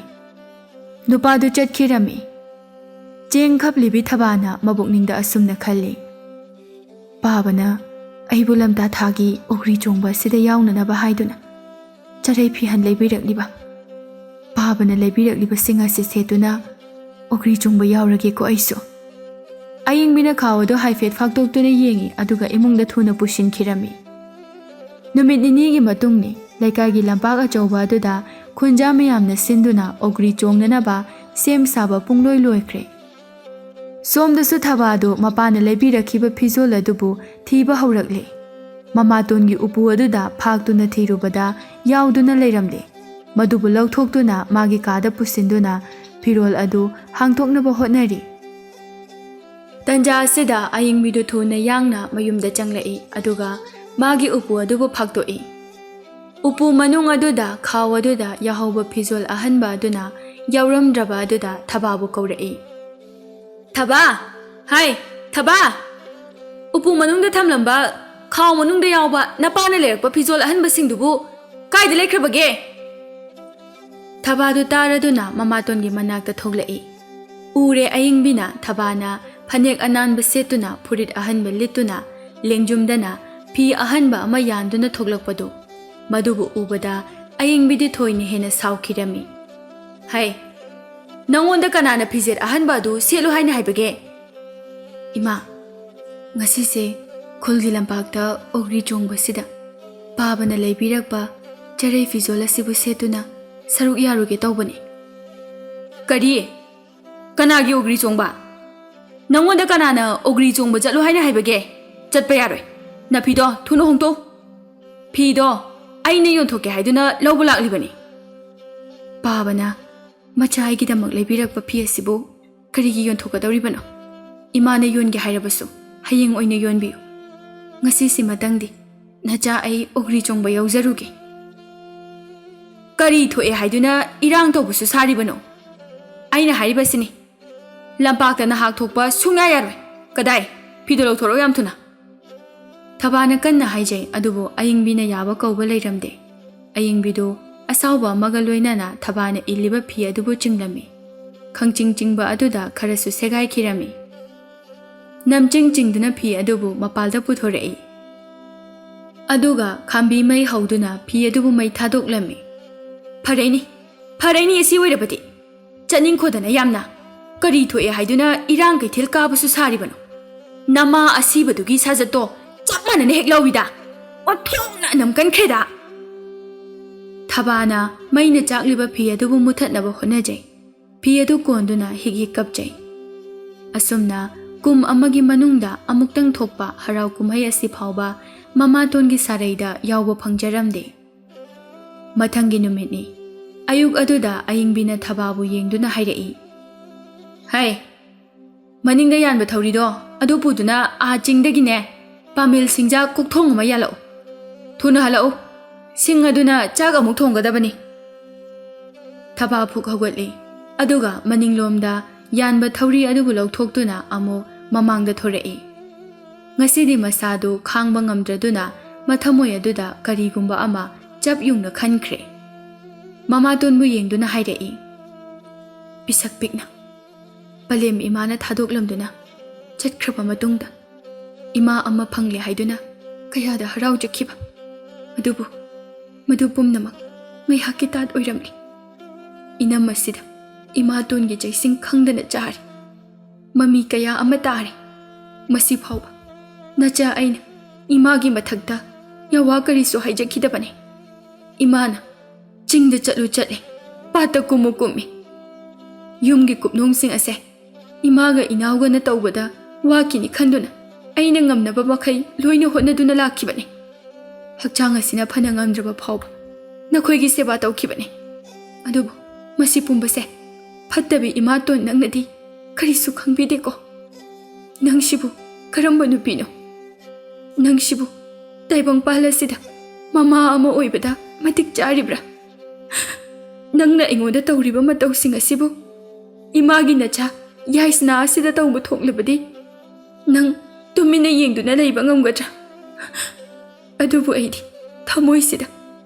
[SPEAKER 1] ꯅꯨꯄꯥꯗꯨ ꯆꯠꯈꯤꯔꯝꯃꯤ꯫ ꯆꯦꯡ ꯈꯞꯂꯤꯕꯤ ꯊꯕꯥꯅ ꯃꯕꯨꯛꯅꯤꯡꯗ ꯑꯁꯨꯝꯅ ꯈꯜꯂꯤ꯫ ꯄꯥꯕꯅ ꯑꯩꯕꯨ ꯂꯝꯇꯥ ꯊꯥꯒꯤ ꯑꯣꯒ꯭ꯔꯤ ꯆꯣꯡꯕ ꯑꯁꯤꯗ ꯌꯥꯎꯅꯅꯕ ꯍꯥꯏꯗꯨꯅ ꯆꯔꯩ ꯐꯤꯍꯟ ꯂꯩꯕꯤꯔꯛꯂꯤꯕ, ꯄꯥꯕꯅ ꯂꯩꯕꯤꯔꯛꯂꯤꯕꯁꯤꯡ ꯑꯁꯤ ꯁꯦꯠꯇꯨꯅ ꯑꯣꯒ꯭ꯔꯤ ꯆꯣꯡꯕ ꯌꯥꯎꯔꯒꯦꯀꯣ ꯑꯩꯁꯨ ꯑꯌꯤꯡꯕꯤꯅ ꯈꯥꯎ ꯑꯗꯨ ꯍꯥꯏꯐꯦꯠ ꯐꯥꯛꯇꯣꯛꯇꯨꯅ ꯌꯦꯡꯉꯤ ꯑꯗꯨꯒ ꯏꯃꯨꯡꯗ ꯊꯨꯅ ꯄꯨꯁꯤꯟꯈꯤꯔꯝꯃꯤ ꯅꯨꯃꯤꯠ ꯅꯤꯅꯤꯒꯤ ꯃꯇꯨꯡꯅꯤ ꯂꯩꯀꯥꯏꯒꯤ ꯂꯝꯄꯥꯛ ꯑꯆꯧꯕ ꯑꯗꯨꯗ ꯈꯨꯟꯖꯥ ꯃꯌꯥꯝꯅ ꯁꯤꯟꯗꯨꯅ ꯑꯣꯒ꯭ꯔꯤ ꯆꯣꯡꯅꯅꯕ ꯁꯦꯝ ꯁꯥꯕ ꯄꯨꯡꯂꯣꯏ ꯂꯣꯏꯈ꯭ꯔꯦ ꯁꯣꯝꯗꯁꯨ ꯊꯕꯥꯗꯨ ꯃꯄꯥꯅ ꯂꯩꯕꯤꯔꯛꯈꯤꯕ ꯐꯤꯖꯣꯜ ꯑꯗꯨꯕꯨ ꯊꯤꯕ ꯍꯧꯔꯛꯂꯦ ꯃꯃꯥꯇꯣꯟꯒꯤ ꯎꯄꯨ ꯑꯗꯨꯗ ꯐꯥꯛꯇꯨꯅ ꯊꯤꯔꯨꯕꯗ ꯌꯥꯎꯗꯨꯅ ꯂꯩꯔꯝꯂꯦ ꯃꯗꯨꯕꯨ ꯂꯧꯊꯣꯛꯇꯨꯅ ꯃꯥꯒꯤ ꯀꯥꯗ ꯄꯨꯁꯤꯟꯗꯨꯅ ꯐꯤꯔꯣꯜ ꯑꯗꯨ ꯍꯥꯡꯗꯣꯛꯅꯕ ꯍꯣꯠꯅꯔꯤ ꯇꯟꯖꯥ ꯑꯁꯤꯗ ꯑꯌꯤꯡꯕꯤꯗꯨ ꯊꯨꯅ ꯌꯥꯡꯅ ꯃꯌꯨꯝꯗ ꯆꯪꯂꯛꯏ ꯑꯗꯨꯒ ꯃꯥꯒꯤ ꯎꯄꯨ ꯑꯗꯨꯕꯨ ꯐꯥꯛꯇꯣꯛꯏ ꯎꯄꯨ ꯃꯅꯨꯡ ꯑꯗꯨꯗ ꯈꯥꯎ ꯑꯗꯨꯗ ꯌꯥꯍꯧꯕ ꯐꯤꯖꯣꯜ ꯑꯍꯟꯕ ꯑꯗꯨꯅ ꯌꯥꯎꯔꯝꯗ꯭ꯔꯕ ꯑꯗꯨꯗ ꯊꯕꯥꯕꯨ ꯀꯧꯔꯛꯏ ꯊꯕꯥ ꯍꯥꯏ ꯊꯕꯥ ꯎꯄꯨ ꯃꯅꯨꯡꯗ ꯊꯝꯂꯝꯕ ꯈꯥꯎ ꯃꯅꯨꯡꯗ ꯌꯥꯎꯕ ꯅꯄꯥꯅ ꯂꯩꯔꯛꯄ ꯐꯤꯖꯣꯜ ꯑꯍꯟꯕꯁꯤꯡꯗꯨꯕꯨ ꯀꯥꯏꯗ ꯂꯩꯈ꯭ꯔꯕꯒꯦ ꯊꯕꯥꯗꯨ ꯇꯥꯔꯗꯨꯅ ꯃꯃꯥꯇꯣꯟꯒꯤ ꯃꯅꯥꯛꯇ ꯊꯣꯛꯂꯛꯏ ꯎꯔꯦ ꯑꯌꯤꯡꯕꯤꯅ ꯊꯕꯥꯅ ꯐꯅꯦꯛ ꯑꯅꯥꯟꯕ ꯁꯦꯠꯇꯨꯅ ꯐꯨꯔꯤꯠ ꯑꯍꯟꯕ ꯂꯤꯠꯇꯨꯅ ꯂꯦꯡꯖꯨꯝꯗꯅ ꯐꯤ ꯑꯍꯟꯕ ꯑꯃ ꯌꯥꯟꯗꯨꯅ ꯊꯣꯛꯂꯛꯄꯗꯨ ꯃꯗꯨꯕꯨ ꯎꯕꯗ ꯑꯌꯤꯡꯕꯤꯗꯤ ꯊꯣꯏꯅ ꯍꯦꯟꯅ ꯁꯥꯎꯈꯤꯔꯝꯃꯤ ꯍꯩ ꯅꯪꯉꯣꯟꯗ ꯀꯅꯥꯅ ꯐꯤꯖꯦꯠ ꯑꯍꯟꯕ ꯑꯗꯨ ꯁꯦꯠꯂꯨ ꯍꯥꯏꯅ ꯍꯥꯏꯕꯒꯦ ꯏꯃꯥ ꯉꯁꯤꯁꯦ ꯈꯨꯜꯒꯤ ꯂꯝꯄꯥꯛꯇ ꯑꯣꯒ꯭ꯔꯤ ꯆꯣꯡꯕꯁꯤꯗ ꯄꯥꯕꯅ ꯂꯩꯕꯤꯔꯛꯄ ꯆꯔꯩ ꯐꯤꯖꯣꯜ ꯑꯁꯤꯕꯨ ꯁꯦꯠꯇꯨꯅ ꯁꯔꯨꯛ ꯌꯥꯔꯨꯒꯦ ꯇꯧꯕꯅꯤ ꯀꯔꯤ ꯀꯅꯥꯒꯤ ꯑꯣꯒ꯭ꯔꯤ ꯆꯣꯡꯕ ꯅꯪꯉꯣꯟꯗ ꯀꯅꯥꯅ ꯑꯣꯒ꯭ꯔꯤ ꯆꯣꯡꯕ ꯆꯠꯂꯨ ꯍꯥꯏꯅ ꯍꯥꯏꯕꯒꯦ ꯆꯠꯄ ꯌꯥꯔꯣꯏ ꯅꯐꯤꯗꯣ ꯊꯨꯅ ꯍꯣꯡꯇꯣꯛ ꯐꯤꯗꯣ ꯑꯩꯅ ꯌꯣꯟꯊꯣꯛꯀꯦ ꯍꯥꯏꯗꯨꯅ ꯂꯧꯕ ꯂꯥꯛꯂꯤꯕꯅꯤ ꯄꯥꯕꯅ ꯃꯆꯥꯒꯤꯗꯃꯛ ꯂꯩꯕꯤꯔꯛꯄ ꯐꯤ ꯑꯁꯤꯕꯨ ꯀꯔꯤꯒꯤ ꯌꯣꯟꯊꯣꯛꯀꯗꯧꯔꯤꯕꯅꯣ ꯏꯃꯥꯅ ꯌꯣꯟꯒꯦ ꯍꯥꯏꯔꯕꯁꯨ ꯍꯌꯦꯡ ꯑꯣꯏꯅ ꯌꯣꯟꯕꯤꯌꯨ ꯉꯁꯤꯁꯤꯃꯇꯪꯗꯤ ꯅꯆꯥ ꯑꯩ ꯑꯣꯒ꯭ꯔꯤ ꯆꯣꯡꯕ ꯌꯥꯎꯖꯔꯨꯒꯦ ꯀꯔꯤ ꯊꯣꯛꯑꯦ ꯍꯥꯏꯗꯨꯅ ꯏꯔꯥꯡ ꯇꯧꯕꯁꯨ ꯁꯥꯔꯤꯕꯅꯣ ꯑꯩꯅ ꯍꯥꯏꯔꯤꯕꯁꯤꯅꯤ ꯂꯝꯄꯥꯛꯇ ꯅꯍꯥꯛ ꯊꯣꯛꯄ ꯁꯨꯡꯌꯥ ꯌꯥꯔꯣꯏ ꯀꯗꯥꯏ ꯐꯤꯗꯣ ꯂꯧꯊꯣꯔꯛꯑꯣ ꯌꯥꯝ ꯊꯨꯅ ꯊꯕꯥꯅ ꯀꯟꯅ ꯍꯥꯏꯖꯩ ꯑꯗꯨꯕꯨ ꯑꯌꯤꯡꯕꯤꯅ ꯌꯥꯕ ꯀꯧꯕ ꯂꯩꯔꯝꯗꯦ ꯑꯌꯤꯡꯕꯤꯗꯨ ꯑꯁꯥꯎꯕ ꯑꯃꯒ ꯂꯣꯏꯅꯅ ꯊꯕꯥꯅ ꯏꯜꯂꯤꯕ ꯐꯤ ꯑꯗꯨꯕꯨ ꯆꯤꯡꯂꯝꯃꯤ ꯈꯪꯆꯤꯡ ꯆꯤꯡꯕ ꯑꯗꯨꯗ ꯈꯔꯁꯨ ꯁꯦꯒꯥꯏꯈꯤꯔꯝꯃꯤ ꯅꯝꯆꯤꯡ ꯆꯤꯡꯗꯨꯅ ꯐꯤ ꯑꯗꯨꯕꯨ ꯃꯄꯥꯜꯗ ꯄꯨꯊꯣꯔꯛꯏ ꯑꯗꯨꯒ ꯈꯥꯝꯕꯤ ꯃꯩ ꯍꯧꯗꯨꯅ ꯐꯤ ꯑꯗꯨꯕꯨ ꯃꯩ ꯊꯥꯗꯣꯛꯂꯝꯃꯤ ꯐꯔꯩꯅꯤ ꯑꯁꯤ ꯑꯣꯏꯔꯕꯗꯤ ꯆꯠꯅꯤꯡꯈꯣꯗꯅ ꯌꯥꯝꯅ ꯀꯔꯤ ꯊꯣꯛꯑꯦ ꯍꯥꯏꯗꯨꯅ ꯏꯔꯥꯡ ꯀꯩꯊꯦꯜ ꯀꯥꯕꯁꯨ ꯁꯥꯔꯤꯕꯅꯣ ꯅꯃꯥ ꯑꯁꯤꯕꯗꯨꯒꯤ ꯁꯥꯖꯠꯇꯣ ꯆꯞ ꯃꯥꯟꯅꯅ ꯍꯦꯛ ꯂꯧꯋꯤꯗ ꯑꯣꯟꯊꯣꯛꯅ ꯅꯝꯀꯟꯈ꯭ꯔꯦꯗ ꯊꯕꯥꯅ ꯃꯩꯅ ꯆꯥꯛꯂꯤꯕ ꯐꯤ ꯑꯗꯨꯕꯨ ꯃꯨꯊꯠꯅꯕ ꯍꯣꯠꯅꯖꯩ ꯐꯤ ꯑꯗꯨ ꯀꯣꯟꯗꯨꯅ ꯍꯤꯛ ꯍꯤꯛ ꯀꯞꯆꯩ ꯑꯁꯨꯝꯅ ꯀꯨꯝ ꯑꯃꯒꯤ ꯃꯅꯨꯡꯗ ꯑꯃꯨꯛꯇꯪ ꯊꯣꯛꯄ ꯍꯔꯥꯎ ꯀꯨꯝꯍꯩ ꯑꯁꯤ ꯐꯥꯎꯕ ꯃꯃꯥꯇꯣꯟꯒꯤ ꯁꯥꯔꯩꯗ ꯌꯥꯎꯕ ꯐꯪꯖꯔꯝꯗꯦ ꯃꯊꯪꯒꯤ ꯅꯨꯃꯤꯠꯅꯤ ꯑꯌꯨꯛ ꯑꯗꯨꯗ ꯑꯌꯤꯡꯕꯤꯅ ꯊꯕꯥꯕꯨ ꯌꯦꯡꯗꯨꯅ ꯍꯥꯏꯔꯛꯏ ꯍꯩ ꯃꯅꯤꯡꯗ ꯌꯥꯟꯕ ꯊꯧꯔꯤꯗꯣ ꯑꯗꯨ ꯄꯨꯗꯨꯅ ꯆꯤꯡꯗꯒꯤꯅꯦ ꯄꯥꯃꯦꯜ ꯁꯤꯡꯖꯥꯛ ꯀꯣꯛꯊꯣꯡ ꯑꯃ ꯌꯥꯜꯂꯛꯎ ꯊꯨꯅ ꯍꯜꯂꯛꯎ ꯁꯤꯡ ꯑꯗꯨꯅ ꯆꯥꯛ ꯑꯃꯨꯛ ꯊꯣꯡꯒꯗꯕꯅꯤ ꯊꯕꯥ ꯐꯨꯛ ꯍꯧꯒꯠꯂꯤ ꯑꯗꯨꯒ ꯃꯅꯤꯡꯂꯣꯝꯗ ꯌꯥꯟꯕ ꯊꯧꯔꯤ ꯑꯗꯨꯕꯨ ꯂꯧꯊꯣꯛꯇꯨꯅ ꯑꯃꯨꯛ ꯃꯃꯥꯡꯗ ꯊꯣꯔꯛꯏ ꯉꯁꯤꯗꯤ ꯃꯁꯥꯗꯨ ꯈꯥꯡꯕ ꯉꯝꯗ꯭ꯔꯗꯨꯅ ꯃꯊꯃꯣꯏ ꯑꯗꯨꯗ ꯀꯔꯤꯒꯨꯝꯕ ꯑꯃ ꯆꯞ ꯌꯨꯡꯅ ꯈꯟꯈ꯭ꯔꯦ ꯃꯃꯥꯇꯣꯟꯕꯨ ꯌꯦꯡꯗꯨꯅ ꯍꯥꯏꯔꯛꯏ ꯄꯤꯁꯛ ꯄꯤꯛꯅ ꯄꯂꯦꯝ ꯏꯃꯥꯅ ꯊꯥꯗꯣꯛꯂꯝꯗꯨꯅ ꯆꯠꯈ꯭ꯔꯕ ꯃꯇꯨꯡꯗ ꯏꯃꯥ ꯑꯃ ꯐꯪꯂꯦ ꯍꯥꯏꯗꯨꯅ ꯀꯌꯥꯗ ꯍꯔꯥꯎꯖꯈꯤꯕ ꯑꯗꯨꯕꯨ ꯃꯗꯨ ꯄꯨꯝꯅꯃꯛ ꯉꯥꯏꯍꯥꯛꯀꯤ ꯇꯥꯠ ꯑꯣꯏꯔꯝꯂꯤ ꯏꯅꯝ ꯑꯁꯤꯗ ꯏꯃꯥꯇꯣꯟꯒꯤ ꯆꯩꯁꯤꯡ ꯈꯪꯗꯅ ꯆꯥꯔꯤ ꯃꯃꯤ ꯀꯌꯥ ꯑꯃ ꯇꯥꯔꯤ ꯃꯁꯤ ꯐꯥꯎꯕ ꯅꯆꯥ ꯑꯩꯅ ꯏꯃꯥꯒꯤ ꯃꯊꯛꯇ ꯌꯥꯋꯥ ꯀꯔꯤꯁꯨ ꯍꯥꯏꯖꯈꯤꯗꯕꯅꯤ ꯏꯃꯥꯅ ꯆꯤꯡꯗ ꯆꯠꯂꯦ ꯄꯥꯠꯇ ꯀꯨꯝꯃꯤ ꯌꯨꯝꯒꯤ ꯀꯨꯞꯅꯣꯝꯁꯤꯡ ꯑꯁꯦ ꯏꯃꯥꯒ ꯏꯅꯥꯎꯒꯅ ꯇꯧꯕꯗ ꯋꯥꯈꯤꯅꯤ ꯈꯟꯗꯨꯅ ꯑꯩꯅ ꯉꯝꯅꯕ ꯃꯈꯩ ꯂꯣꯏꯅ ꯍꯣꯠꯅꯗꯨꯅ ꯂꯥꯛꯈꯤꯕꯅꯤ ꯍꯛꯆꯥꯡ ꯑꯁꯤꯅ ꯐꯅ ꯉꯝꯗ꯭ꯔꯕ ꯐꯥꯎꯕ ꯅꯈꯣꯏꯒꯤ ꯁꯦꯕꯥ ꯇꯧꯈꯤꯕꯅꯤ ꯑꯗꯨꯕꯨ ꯃꯁꯤ ꯄꯨꯝꯕꯁꯦ ꯐꯠꯇꯕꯤ ꯏꯃꯥꯇꯣꯟ ꯅꯪꯅꯗꯤ ꯀꯔꯤꯁꯨ ꯈꯪꯕꯤꯗꯦꯀꯣ ꯅꯪꯁꯤꯕꯨ ꯀꯔꯝꯕ ꯅꯨꯄꯤꯅꯣ ꯅꯪꯁꯤꯕꯨ ꯇꯥꯏꯕꯪꯄꯥꯜ ꯑꯁꯤꯗ ꯃꯃꯥ ꯑꯃ ꯑꯣꯏꯕꯗ ꯃꯇꯤꯛ ꯆꯥꯔꯤꯕ꯭ꯔꯥ ꯅꯪꯅ ꯑꯩꯉꯣꯟꯗ ꯇꯧꯔꯤꯕ ꯃꯇꯧꯁꯤꯡ ꯑꯁꯤꯕꯨ ꯏꯃꯥꯒꯤ ꯅꯆꯥ ꯌꯥꯏꯁꯅꯥ ꯑꯁꯤꯗ ꯇꯧꯕ ꯊꯣꯛꯂꯕꯗꯤ ꯅꯪ ꯇꯨꯃꯤꯟꯅ ꯌꯦꯡꯗꯨꯅ ꯂꯩꯕ ꯉꯝꯒꯗ꯭ꯔꯥ ꯑꯗꯨꯕꯨ ꯑꯩꯗꯤ ꯊꯃꯣꯏꯁꯤꯗ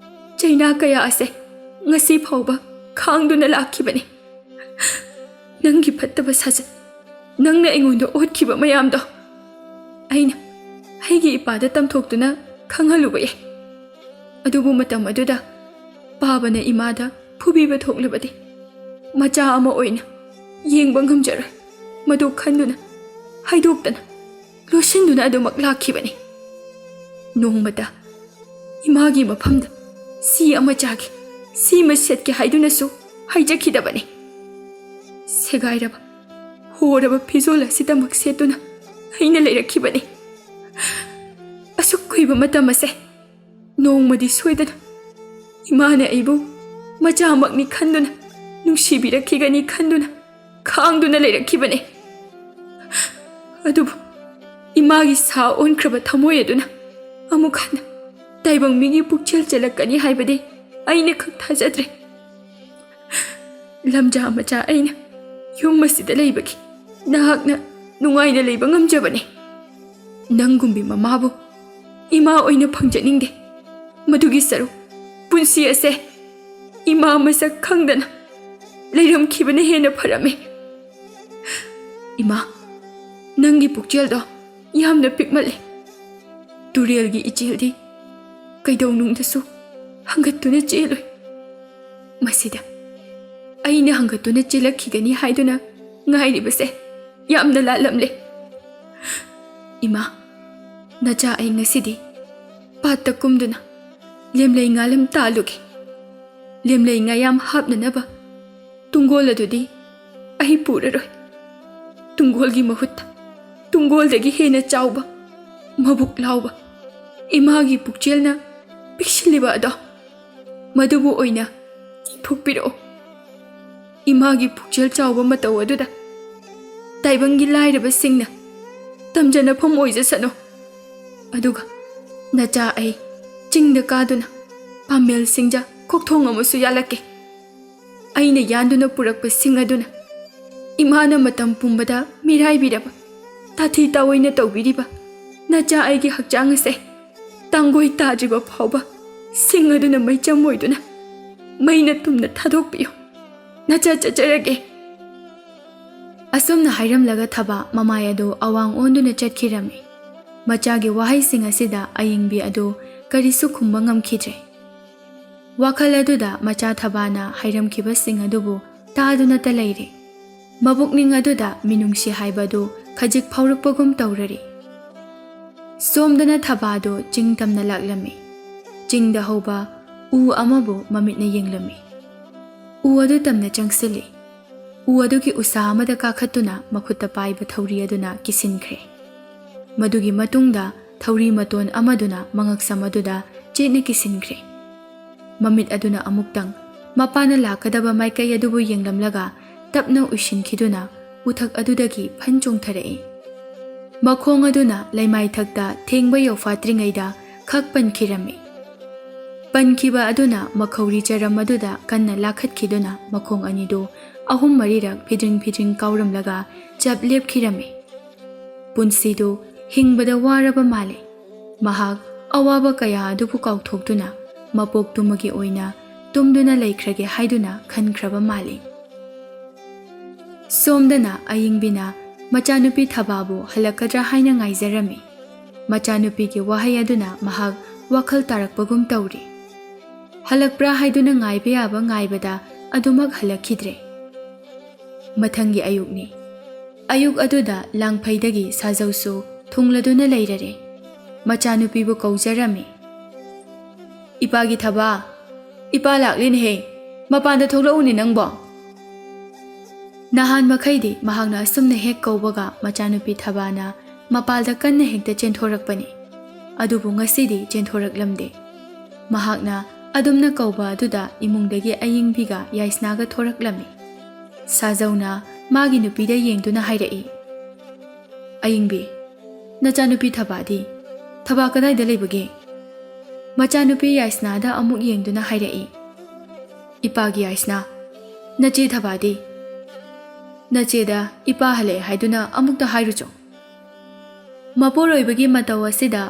[SPEAKER 1] ꯆꯩꯅꯥꯀꯌꯥ ꯑꯁꯦ ngasi phauba khangduna lakhibani nangi phattaba saja nangna aingonda otkhiba mayamdo aina aigi ipada tamthoktuna khanghaluba ye adubu matam aduda babana imada phubiba thoklabadi macha ama oina yengba ngamjaroi madu khanduna haidoktana losinduna adumak lakhibani nongmata imagi mafamda si ama chagi si ma setke haiduna su haijakhidabani segairaba horaba fizola sidamak setuna haina leirakhibani asuk kuiba matam ase nongmadi soidana imana aibu machamakni khanduna nungsibirakigani khanduna khangduna leirakhibani adubu imagi sa onkraba thamoi aduna amukhana taibang migi pukchel chelakani haibade aina khak thajadre lamja macha aina yum masida leibaki nahakna nungaina leiba ngamjabani nangumbi mamabu ima oina phangjaningde madugi saru punsi ase ima masak khangdana leiram khibane hena pharame ima nangi pukchel do yamna pikmale turel gi icheldi kaidong nung dasu hangatuna cheloi masida aina hangatuna chelakhigani haiduna ngai ribase yamna lalamle ima nacha ai ngasidi patta kumduna lemlei ngalam talugi lemlei ngayam hapna naba tungol adudi ai puraroi tungol gi mahutta tungol dagi hena chauba mabuk lauba imagi pukchelna pikshiliba ado madubu oina thukpiro imagi pukchel chauba mataw aduda taibangi lairaba singna tamjana pham oijasano aduga nacha ai chingda kaduna pamel singja kokthong amasu yalake aina yanduna purakpa sing aduna imana matam pumbada mirai biraba tathi tawoina tawbiriba nacha aigi hakchang ase tangoi tajiba phauba sing aduna mai chamoiduna maina tumna thadokpiyo nacha chajarage asumna hairam laga thaba mamai ado awang onduna chatkirami machagi wahai sing asida ayingbi ado karisu khumba ngamkhidre wakhal aduda macha thabana hairam khiba sing adubu taaduna ta leire mabukning aduda minungsi haibadu khajik phaurakpagum taurari somdana thabado chingtamna laklami chingda hoba u amabu mamitna yenglami u adu tamna changsili u adugi usa amada kakhatuna makhutta paiba thauri aduna kisinkhre madugi matungda thauri maton amaduna mangaksam aduda chene kisinkhre mamit aduna amuktang mapana lakadaba maikai adubu yenglamlaga tapna ushinkhiduna uthak adudagi phanchong tharei makhong aduna laimai thakta thengba yofatringaida khakpan khirami pankhiba aduna makhauri charam aduda kanna lakhatkiduna makhong anido ahum marirak phidring kauramlaga chap lepkhirami punsido hingbada waraba male mahak awaba kaya adubu kauthokduna mapok tumagi oina tumduna laikhrage haiduna khankraba male somdana ayingbina machanupi thababu halakadra haina ngaijarami machanupi gi wahai aduna mahak wakhal tarakpagum tauri halakpra haiduna ngaibe aba ngaibada adumak halakhidre mathangi ayukni ayuk aduda langphaidagi sajausu thungladuna leirare machanupi bu kaujarami ipagi thaba ipa laklin he mapanda tholauni nangbo nahan makhaidi mahakna asumna hek kaubaga machanupi thabana mapalda kanna hekta chenthorakpani adubu ngasidi chenthoraklamde mahakna adumna kauba aduda imungdagi ayingbiga yaisnaga thoraklami sajauna magi nupida yengduna hairai ayingbi nachanupi thabadi thaba kadai da leibage machanupi yaisnada amuk yengduna hairai ipagi yaisna nache thabadi nacheda ipa hale haiduna amukta hairucho maporoibagi mataw asida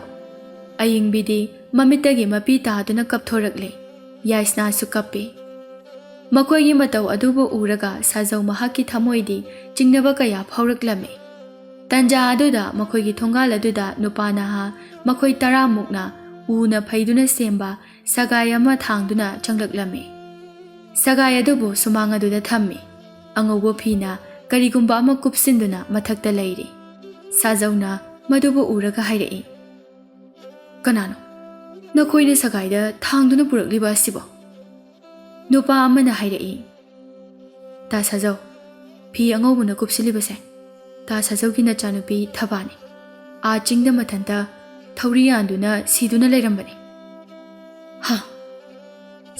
[SPEAKER 1] ayingbidi mamitagi mapi taaduna kapthorakle yaisna su kappe makoigi mataw adubu uraga sajau mahaki thamoidi chingnaba kaya phauраklame tanja aduda makoigi thongal aduda nupana ha makoi 10 mukna una phaiduna semba sagaya ma thangduna changraklame sagaya adubu sumanga aduda thammi angobo phina ꯀꯔꯤꯒꯨꯝꯕ ꯑꯃ ꯀꯨꯞꯁꯤꯟꯗꯨꯅ ꯃꯊꯛꯇ ꯂꯩꯔꯤ꯫ ꯁꯥꯖꯧꯅ ꯃꯗꯨꯕꯨ ꯎꯔꯒ ꯍꯥꯏꯔꯛꯏ, "ꯀꯅꯥꯅꯣ? ꯅꯈꯣꯏꯅ ꯁꯒꯥꯏꯗ ꯊꯥꯡꯗꯨꯅ ꯄꯨꯔꯛꯂꯤꯕ ꯑꯁꯤꯕꯣ?" ꯅꯨꯄꯥ ꯑꯃꯅ ꯍꯥꯏꯔꯛꯏ, "ꯇꯥ ꯁꯥꯖꯧ, ꯐꯤ ꯑꯉꯧꯕꯅ ꯀꯨꯞꯁꯤꯜꯂꯤꯕꯁꯦ ꯇꯥ ꯁꯥꯖꯧꯒꯤ ꯅꯆꯥꯅꯨꯄꯤ ꯊꯕꯥꯅꯤ꯫ ꯆꯤꯡꯗ ꯃꯊꯟꯇ ꯊꯧꯔꯤ ꯌꯥꯟꯗꯨꯅ ꯁꯤꯗꯨꯅ ꯂꯩꯔꯝꯕꯅꯤ." "ꯍꯥ!"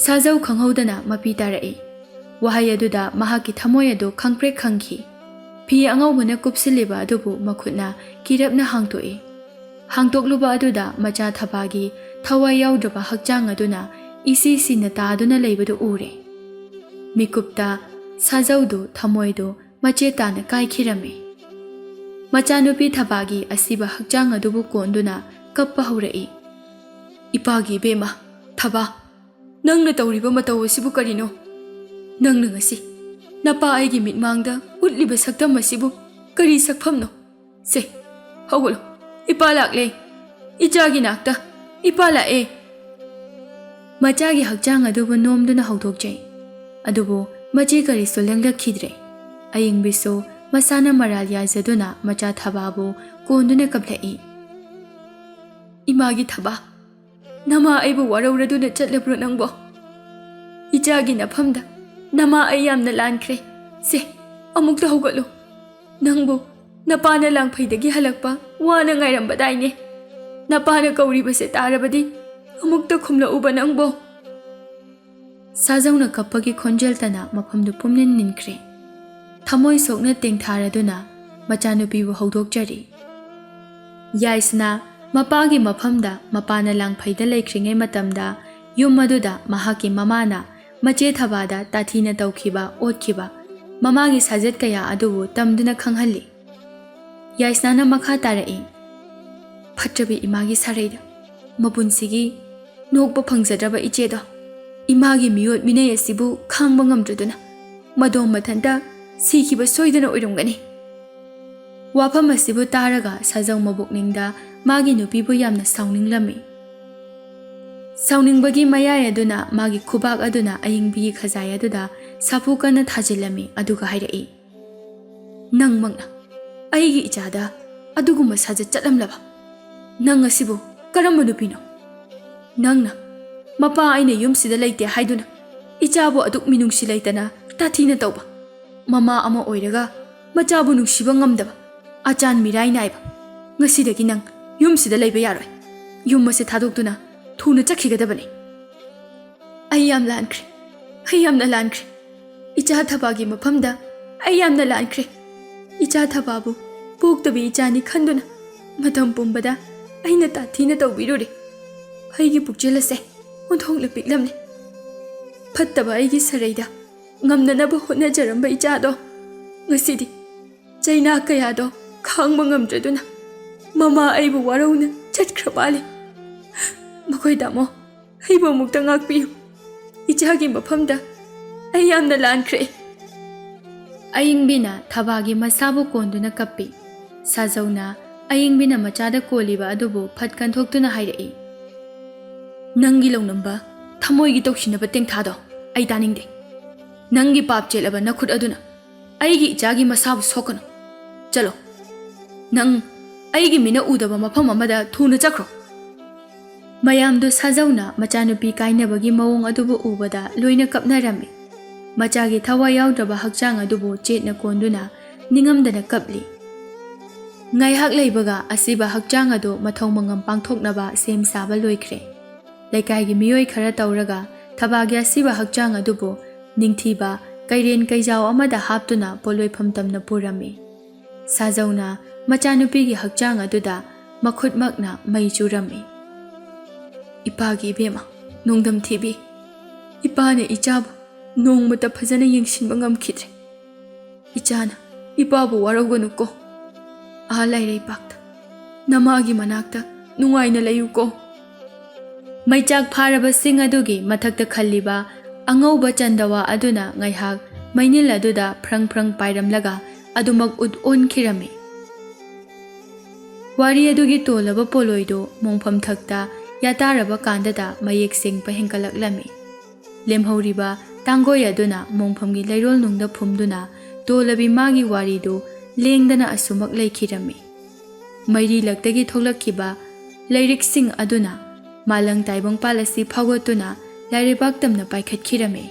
[SPEAKER 1] ꯁꯥꯖꯧ ꯈꯪꯍꯧꯗꯅ ꯃꯄꯤ ꯇꯥꯔꯛꯏ꯫ ꯋꯥꯍꯩ ꯑꯗꯨꯗ ꯃꯍꯥꯛꯀꯤ ꯊꯃꯣꯏ ꯑꯗꯨ ꯈꯪꯄ꯭ꯔꯦꯛ ꯈꯪꯈꯤ꯫ ꯐꯤ ꯑꯉꯧꯕꯅ ꯀꯨꯞꯁꯤꯜꯂꯤꯕ ꯑꯗꯨꯕꯨ ꯃꯈꯨꯠꯅ ꯀꯤꯔꯞꯅ ꯍꯥꯡꯇꯣꯛꯏ꯫ ꯍꯥꯡꯇꯣꯛꯂꯨꯕ ꯑꯗꯨꯗ ꯃꯆꯥ ꯊꯕꯥꯒꯤ ꯊꯋꯥꯏ ꯌꯥꯎꯗ꯭ꯔꯕ ꯍꯛꯆꯥꯡ ꯑꯗꯨꯅ ꯏꯁꯤ ꯁꯤꯅ ꯇꯥꯗꯨꯅ ꯂꯩꯕꯗꯨ ꯎꯔꯦ꯫ ꯃꯤꯀꯨꯞꯇ ꯁꯥꯖꯧꯗꯨ ꯊꯃꯣꯏꯗꯨ ꯃꯆꯦꯠ ꯇꯥꯅ ꯀꯥꯏꯈꯤꯔꯝꯃꯤ꯫ ꯃꯆꯥꯅꯨꯄꯤ ꯊꯕꯥꯒꯤ ꯑꯁꯤꯕ ꯍꯛꯆꯥꯡ ꯑꯗꯨꯕꯨ ꯀꯣꯟꯗꯨꯅ ꯀꯞꯄ ꯍꯧꯔꯛꯏ꯫ "ꯏꯄꯥꯒꯤ ꯏꯕꯦꯝꯃ ꯊꯕꯥ, ꯅꯪꯅ ꯇꯧꯔꯤꯕ ꯃꯇꯧ ꯑꯁꯤꯕꯨ ꯀꯔꯤꯅꯣ? ꯅꯪꯅ ꯉꯁꯤ ꯅꯄꯥ ꯑꯩꯒꯤ ꯃꯤꯠꯃꯥꯡꯗ ꯎꯠꯂꯤꯕ ꯁꯛꯇꯝ ꯑꯁꯤꯕꯨ ꯀꯔꯤ ꯁꯛꯐꯝꯅꯣ? ꯁꯦ, ꯍꯧꯒꯠꯂꯣ, ꯏꯄꯥ ꯂꯥꯛꯂꯦ, ꯏꯆꯥꯒꯤ ꯅꯥꯛꯇ ꯏꯄꯥ ꯂꯥꯛꯑꯦ." ꯃꯆꯥꯒꯤ ꯍꯛꯆꯥꯡ ꯑꯗꯨꯕꯨ ꯅꯣꯝꯗꯨꯅ ꯍꯧꯗꯣꯛꯆꯩ, ꯑꯗꯨꯕꯨ ꯃꯆꯦ ꯀꯔꯤꯁꯨ ꯂꯦꯡꯂꯛꯈꯤꯗ꯭ꯔꯦ꯫ ꯑꯌꯤꯡꯕꯤꯁꯨ ꯃꯁꯥꯅ ꯃꯔꯥꯜ ꯌꯥꯖꯗꯨꯅ ꯃꯆꯥ ꯊꯕꯥꯕꯨ ꯀꯣꯟꯗꯨꯅ ꯀꯞꯂꯛꯏ꯫ "ꯏꯃꯥꯒꯤ ꯊꯕꯥ, ꯅꯃꯥ ꯑꯩꯕꯨ ꯋꯥꯔꯧꯔꯗꯨꯅ ꯆꯠꯂꯕ꯭ꯔꯣ ꯅꯪꯕꯣ? ꯏꯆꯥꯒꯤ ꯅꯐꯝꯗ ꯅꯃꯥ ꯑꯩ ꯌꯥꯝꯅ ꯂꯥꯟꯈ꯭ꯔꯦ꯫ ꯁꯦ, ꯑꯃꯨꯛꯇ ꯍꯧꯒꯠꯂꯨ, ꯅꯪꯕꯨ ꯅꯄꯥꯅ ꯂꯥꯡꯐꯩꯗꯒꯤ ꯍꯜꯂꯛꯄ ꯋꯥꯅ ꯉꯥꯏꯔꯝꯕꯗꯥꯏꯅꯦ꯫ ꯅꯄꯥꯅ ꯀꯧꯔꯤꯕꯁꯦ ꯇꯥꯔꯕꯗꯤ ꯑꯃꯨꯛꯇ ꯈꯨꯝꯂꯛꯎꯕ ꯅꯪꯕꯣ." ꯁꯥꯖꯧꯅ ꯀꯞꯄꯒꯤ ꯈꯣꯟꯖꯦꯜꯇꯅ ꯃꯐꯝꯗꯨ ꯄꯨꯝꯅꯤꯟ ꯅꯤꯟꯈ꯭ꯔꯦ꯫ ꯊꯃꯣꯏ ꯁꯣꯛꯅ ꯇꯦꯡꯊꯥꯔꯗꯨꯅ ꯃꯆꯥꯅꯨꯄꯤꯕꯨ ꯍꯧꯗꯣꯛꯆꯔꯤ꯫ ꯌꯥꯏꯁꯅ ꯃꯄꯥꯒꯤ ꯃꯐꯝꯗ ꯃꯄꯥꯅ ꯂꯥꯡꯐꯩꯗ ꯂꯩꯈ꯭ꯔꯤꯉꯩ ꯃꯇꯝꯗ ꯌꯨꯝ ꯑꯗꯨꯗ ꯃꯍꯥꯛꯀꯤ ꯃꯃꯥꯅ ꯃꯆꯦ ꯊꯕꯥꯗ ꯇꯥꯊꯤꯅ ꯇꯧꯈꯤꯕ ꯑꯣꯠꯈꯤꯕ ꯃꯃꯥꯒꯤ ꯁꯥꯖꯠ ꯀꯌꯥ ꯑꯗꯨꯕꯨ ꯇꯝꯗꯨꯅ ꯈꯪꯍꯜꯂꯤ꯫ ꯌꯥꯏꯁꯅꯥꯅ ꯃꯈꯥ ꯇꯥꯔꯛꯏ, "ꯐꯠꯇ꯭ꯔꯕꯤ ꯏꯃꯥꯒꯤ ꯁꯥꯔꯩꯗ ꯃꯄꯨꯟꯁꯤꯒꯤ ꯅꯣꯛꯄ ꯐꯪꯖꯗ꯭ꯔꯕ ꯏꯆꯦꯗꯣ ꯏꯃꯥꯒꯤ ꯃꯤꯑꯣꯠ ꯃꯤꯅꯩ ꯑꯁꯤꯕꯨ ꯈꯥꯡꯕ ꯉꯝꯗ꯭ꯔꯗꯨꯅ ꯃꯗꯣꯝ ꯃꯊꯟꯇ ꯁꯤꯈꯤꯕ ꯁꯣꯏꯗꯅ ꯑꯣꯏꯔꯝꯒꯅꯤ." ꯋꯥꯐꯝ ꯑꯁꯤꯕꯨ ꯇꯥꯔꯒ ꯁꯥꯖꯧ ꯃꯕꯨꯛꯅꯤꯡꯗ ꯃꯥꯒꯤ ꯅꯨꯄꯤꯕꯨ ꯌꯥꯝꯅ ꯁꯥꯎꯅꯤꯡꯂꯝꯃꯤ꯫ ꯁꯥꯎꯅꯤꯡꯕꯒꯤ ꯃꯌꯥꯏ ꯑꯗꯨꯅ ꯃꯥꯒꯤ ꯈꯨꯕꯥꯛ ꯑꯗꯨꯅ ꯑꯌꯤꯡꯕꯤꯒꯤ ꯈꯖꯥꯏ ꯑꯗꯨꯗ ꯁꯥꯐꯨ ꯀꯟꯅ ꯊꯥꯖꯤꯜꯂꯝꯃꯤ, ꯑꯗꯨꯒ ꯍꯥꯏꯔꯛꯏ, "ꯅꯪꯃꯛꯅ ꯑꯩꯒꯤ ꯏꯆꯥꯗ ꯑꯗꯨꯒꯨꯝꯕ ꯁꯥꯖꯠ ꯆꯠꯂꯝꯂꯕ? ꯅꯪ ꯑꯁꯤꯕꯨ ꯀꯔꯝꯕ ꯅꯨꯄꯤꯅꯣ? ꯅꯪꯅ ꯃꯄꯥ ꯑꯩꯅ ꯌꯨꯝꯁꯤꯗ ꯂꯩꯇꯦ ꯍꯥꯏꯗꯨꯅ ꯏꯆꯥꯕꯨ ꯑꯗꯨꯛ ꯃꯤꯅꯨꯡꯁꯤ ꯂꯩꯇꯅ ꯇꯥꯊꯤꯅ ꯇꯧꯕ, ꯃꯃꯥ ꯑꯃ ꯑꯣꯏꯔꯒ ꯃꯆꯥꯕꯨ ꯅꯨꯡꯁꯤꯕ ꯉꯝꯗꯕ ꯑꯆꯥꯟ ꯃꯤꯔꯥꯏ ꯅꯥꯏꯕ, ꯉꯁꯤꯗꯒꯤ ꯅꯪ ꯌꯨꯝꯁꯤꯗ ꯂꯩꯕ ꯌꯥꯔꯣꯏ꯫ ꯌꯨꯝ ꯑꯁꯤ ꯊꯥꯗꯣꯛꯇꯨꯅ ꯊꯨꯅ ꯆꯠꯈꯤꯒꯗꯕꯅꯤ." "ꯑꯩ ꯌꯥꯝ ꯂꯥꯟꯈ꯭ꯔꯦ, ꯑꯩ ꯌꯥꯝꯅ ꯂꯥꯟꯈ꯭ꯔꯦ. ꯏꯆꯥ ꯊꯕꯥꯒꯤ ꯃꯐꯝꯗ ꯑꯩ ꯌꯥꯝꯅ ꯂꯥꯟꯈ꯭ꯔꯦ. ꯏꯆꯥ ꯊꯕꯥꯕꯨ ꯄꯣꯛꯇꯕꯤ ꯏꯆꯥꯅꯤ ꯈꯟꯗꯨꯅ ꯃꯇꯝ ꯄꯨꯝꯕꯗ ꯑꯩꯅ ꯇꯥꯊꯤꯅ ꯇꯧꯕꯤꯔꯨꯔꯦ. ꯑꯩꯒꯤ ꯄꯨꯛꯆꯦꯜ ꯑꯁꯦ ꯑꯣꯟꯊꯣꯛꯅ ꯄꯤꯛꯂꯝꯂꯦ. ꯐꯠꯇꯕ ꯑꯩꯒꯤ ꯁꯥꯔꯩꯗ ꯉꯝꯅꯅꯕ ꯍꯣꯠꯅꯖꯔꯝꯕ ꯏꯆꯥꯗꯣ ꯉꯁꯤꯗꯤ ꯆꯩꯅꯥ ꯀꯌꯥꯗꯣ ꯈꯥꯡꯕ ꯉꯝꯗ꯭ꯔꯗꯨꯅ ꯃꯃꯥ ꯑꯩꯕꯨ ꯋꯥꯔꯧꯅ ꯆꯠꯈ꯭ꯔ ꯃꯥꯜꯂꯦ. ꯃꯈꯣꯏ ꯇꯥꯃꯣ, ꯑꯩꯕꯨ ꯑꯃꯨꯛꯇ ꯉꯥꯛꯄꯤꯌꯨ. ꯏꯆꯥꯒꯤ ꯃꯐꯝꯗ ꯑꯩ ꯌꯥꯝꯅ ꯂꯥꯟꯈ꯭ꯔꯦ." ꯑꯌꯤꯡꯕꯤꯅ ꯊꯕꯥꯒꯤ ꯃꯁꯥꯕꯨ ꯀꯣꯟꯗꯨꯅ ꯀꯞꯄꯤ꯫ ꯁꯥꯖꯧꯅ ꯑꯌꯤꯡꯕꯤꯅ ꯃꯆꯥꯗ ꯀꯣꯜꯂꯤꯕ ꯑꯗꯨꯕꯨ ꯐꯠ ꯀꯟꯊꯣꯛꯇꯨꯅ ꯍꯥꯏꯔꯛꯏ, "ꯅꯪꯒꯤ ꯂꯧꯅꯝꯕ ꯊꯃꯣꯏꯒꯤ ꯇꯧꯁꯤꯟꯅꯕ ꯇꯦꯡꯊꯥꯗꯣ ꯑꯩ ꯇꯥꯅꯤꯡꯗꯦ. ꯅꯪꯒꯤ ꯄꯥꯞ ꯆꯦꯠꯂꯕ ꯅꯈꯨꯠ ꯑꯗꯨꯅ ꯑꯩꯒꯤ ꯏꯆꯥꯒꯤ ꯃꯁꯥꯕꯨ ꯁꯣꯛꯀꯅꯨ. ꯆꯠꯂꯣ, ꯅꯪ ꯑꯩꯒꯤ ꯃꯤꯅ ꯎꯗꯕ ꯃꯐꯝ ꯑꯃꯗ ꯊꯨꯅ ꯆꯠꯈ꯭ꯔꯣ." ꯃꯌꯥꯝꯗꯨ ꯁꯥꯖꯧꯅ ꯃꯆꯥꯅꯨꯄꯤ ꯀꯥꯏꯅꯕꯒꯤ ꯃꯑꯣꯡ ꯑꯗꯨꯕꯨ ꯎꯕꯗ ꯂꯣꯏꯅ ꯀꯞꯅꯔꯝꯃꯤ꯫ ꯃꯆꯥꯒꯤ ꯊꯋꯥꯏ ꯌꯥꯎꯗ꯭ꯔꯕ ꯍꯛꯆꯥꯡ ꯑꯗꯨꯕꯨ ꯆꯦꯠꯅ ꯀꯣꯟꯗꯨꯅ ꯅꯤꯡꯉꯝꯗꯅ ꯀꯞꯂꯤ꯫ ꯉꯥꯏꯍꯥꯛ ꯂꯩꯕꯒ ꯑꯁꯤꯕ ꯍꯛꯆꯥꯡ ꯑꯗꯨ ꯃꯊꯧ ꯃꯉꯝ ꯄꯥꯡꯊꯣꯛꯅꯕ ꯁꯦꯝ ꯁꯥꯕ ꯂꯣꯏꯈ꯭ꯔꯦ꯫ ꯂꯩꯀꯥꯏꯒꯤ ꯃꯤꯑꯣꯏ ꯈꯔ ꯇꯧꯔꯒ ꯊꯕꯥꯒꯤ ꯑꯁꯤꯕ ꯍꯛꯆꯥꯡ ꯑꯗꯨꯕꯨ ꯅꯤꯡꯊꯤꯕ ꯀꯩꯔꯦꯟ ꯀꯩꯖꯥꯎ ꯑꯃꯗ ꯍꯥꯞꯇꯨꯅ ꯄꯣꯠꯂꯣꯏꯐꯝ ꯇꯝꯅ ꯄꯨꯔꯝꯃꯤ꯫ ꯁꯥꯖꯧꯅ ꯃꯆꯥꯅꯨꯄꯤꯒꯤ ꯍꯛꯆꯥꯡ ꯑꯗꯨꯗ ꯃꯈꯨꯠꯃꯛꯅ ꯃꯩ ꯆꯨꯔꯝꯃꯤ꯫ "ꯏꯄꯥꯒꯤ ꯏꯕꯦꯝꯃ ꯅꯣꯡꯗꯝ ꯊꯤꯕꯤ, ꯏꯄꯥꯅ ꯏꯆꯥꯕꯨ ꯅꯣꯡꯃꯇ ꯐꯖꯅ ꯌꯦꯡꯁꯤꯟꯕ ꯉꯝꯈꯤꯗ꯭ꯔꯦ. ꯏꯆꯥꯅ ꯏꯄꯥꯕꯨ ꯋꯥꯔꯧꯒꯅꯨꯀꯣ. ꯂꯩꯔꯩꯄꯥꯛꯇ ꯅꯃꯥꯒꯤ ꯃꯅꯥꯛꯇ ꯅꯨꯡꯉꯥꯏꯅ ꯂꯩꯌꯨꯀꯣ." ꯃꯩꯆꯥꯛ ꯐꯥꯔꯕꯁꯤꯡ ꯑꯗꯨꯒꯤ ꯃꯊꯛꯇ ꯈꯜꯂꯤꯕ ꯑꯉꯧꯕ ꯆꯟꯗꯋꯥ ꯑꯗꯨꯅ ꯉꯥꯏꯍꯥꯛ ꯃꯩꯅꯤꯜ ꯑꯗꯨꯗ ꯐ꯭ꯔꯪ ꯐ꯭ꯔꯪ ꯄꯥꯏꯔꯝꯂꯒ ꯑꯗꯨꯃꯛ ꯎꯠ ꯑꯣꯟꯈꯤꯔꯝꯃꯤ꯫ ꯋꯥꯔꯤ ꯑꯗꯨꯒꯤ ꯇꯣꯜꯂꯕ ꯄꯣꯂꯣꯏꯗꯨ ꯃꯣꯡꯐꯝ ꯊꯛꯇ ꯌꯥꯇꯥꯔꯕ ꯀꯥꯟꯗꯗ ꯃꯌꯦꯛ ꯁꯦꯡꯄ ꯍꯦꯟꯒꯠꯂꯛꯂꯝꯃꯤ꯫ ꯂꯦꯝꯍꯧꯔꯤꯕ ꯇꯥꯡꯒꯣꯏ ꯑꯗꯨꯅ ꯃꯣꯡꯐꯝꯒꯤ ꯂꯩꯔꯣꯜꯅꯨꯡꯗ ꯐꯨꯝꯗꯨꯅ ꯇꯣꯂꯕꯤ ꯃꯥꯒꯤ ꯋꯥꯔꯤꯗꯨ ꯂꯦꯡꯗꯅ ꯑꯁꯨꯃꯛ ꯂꯩꯈꯤꯔꯝꯃꯤ꯫ ꯃꯩꯔꯤꯂꯛꯇꯒꯤ ꯊꯣꯛꯂꯛꯈꯤꯕ ꯂꯩꯔꯤꯛꯁꯤꯡ ꯑꯗꯨꯅ ꯃꯥꯂꯪ ꯇꯥꯏꯕꯪꯄꯥꯜ ꯑꯁꯤ ꯐꯥꯎꯒꯠꯇꯨꯅ ꯂꯥꯏꯔꯩꯕꯥꯛ ꯇꯝꯅ ꯄꯥꯏꯈꯠꯈꯤꯔꯝꯃꯤ꯫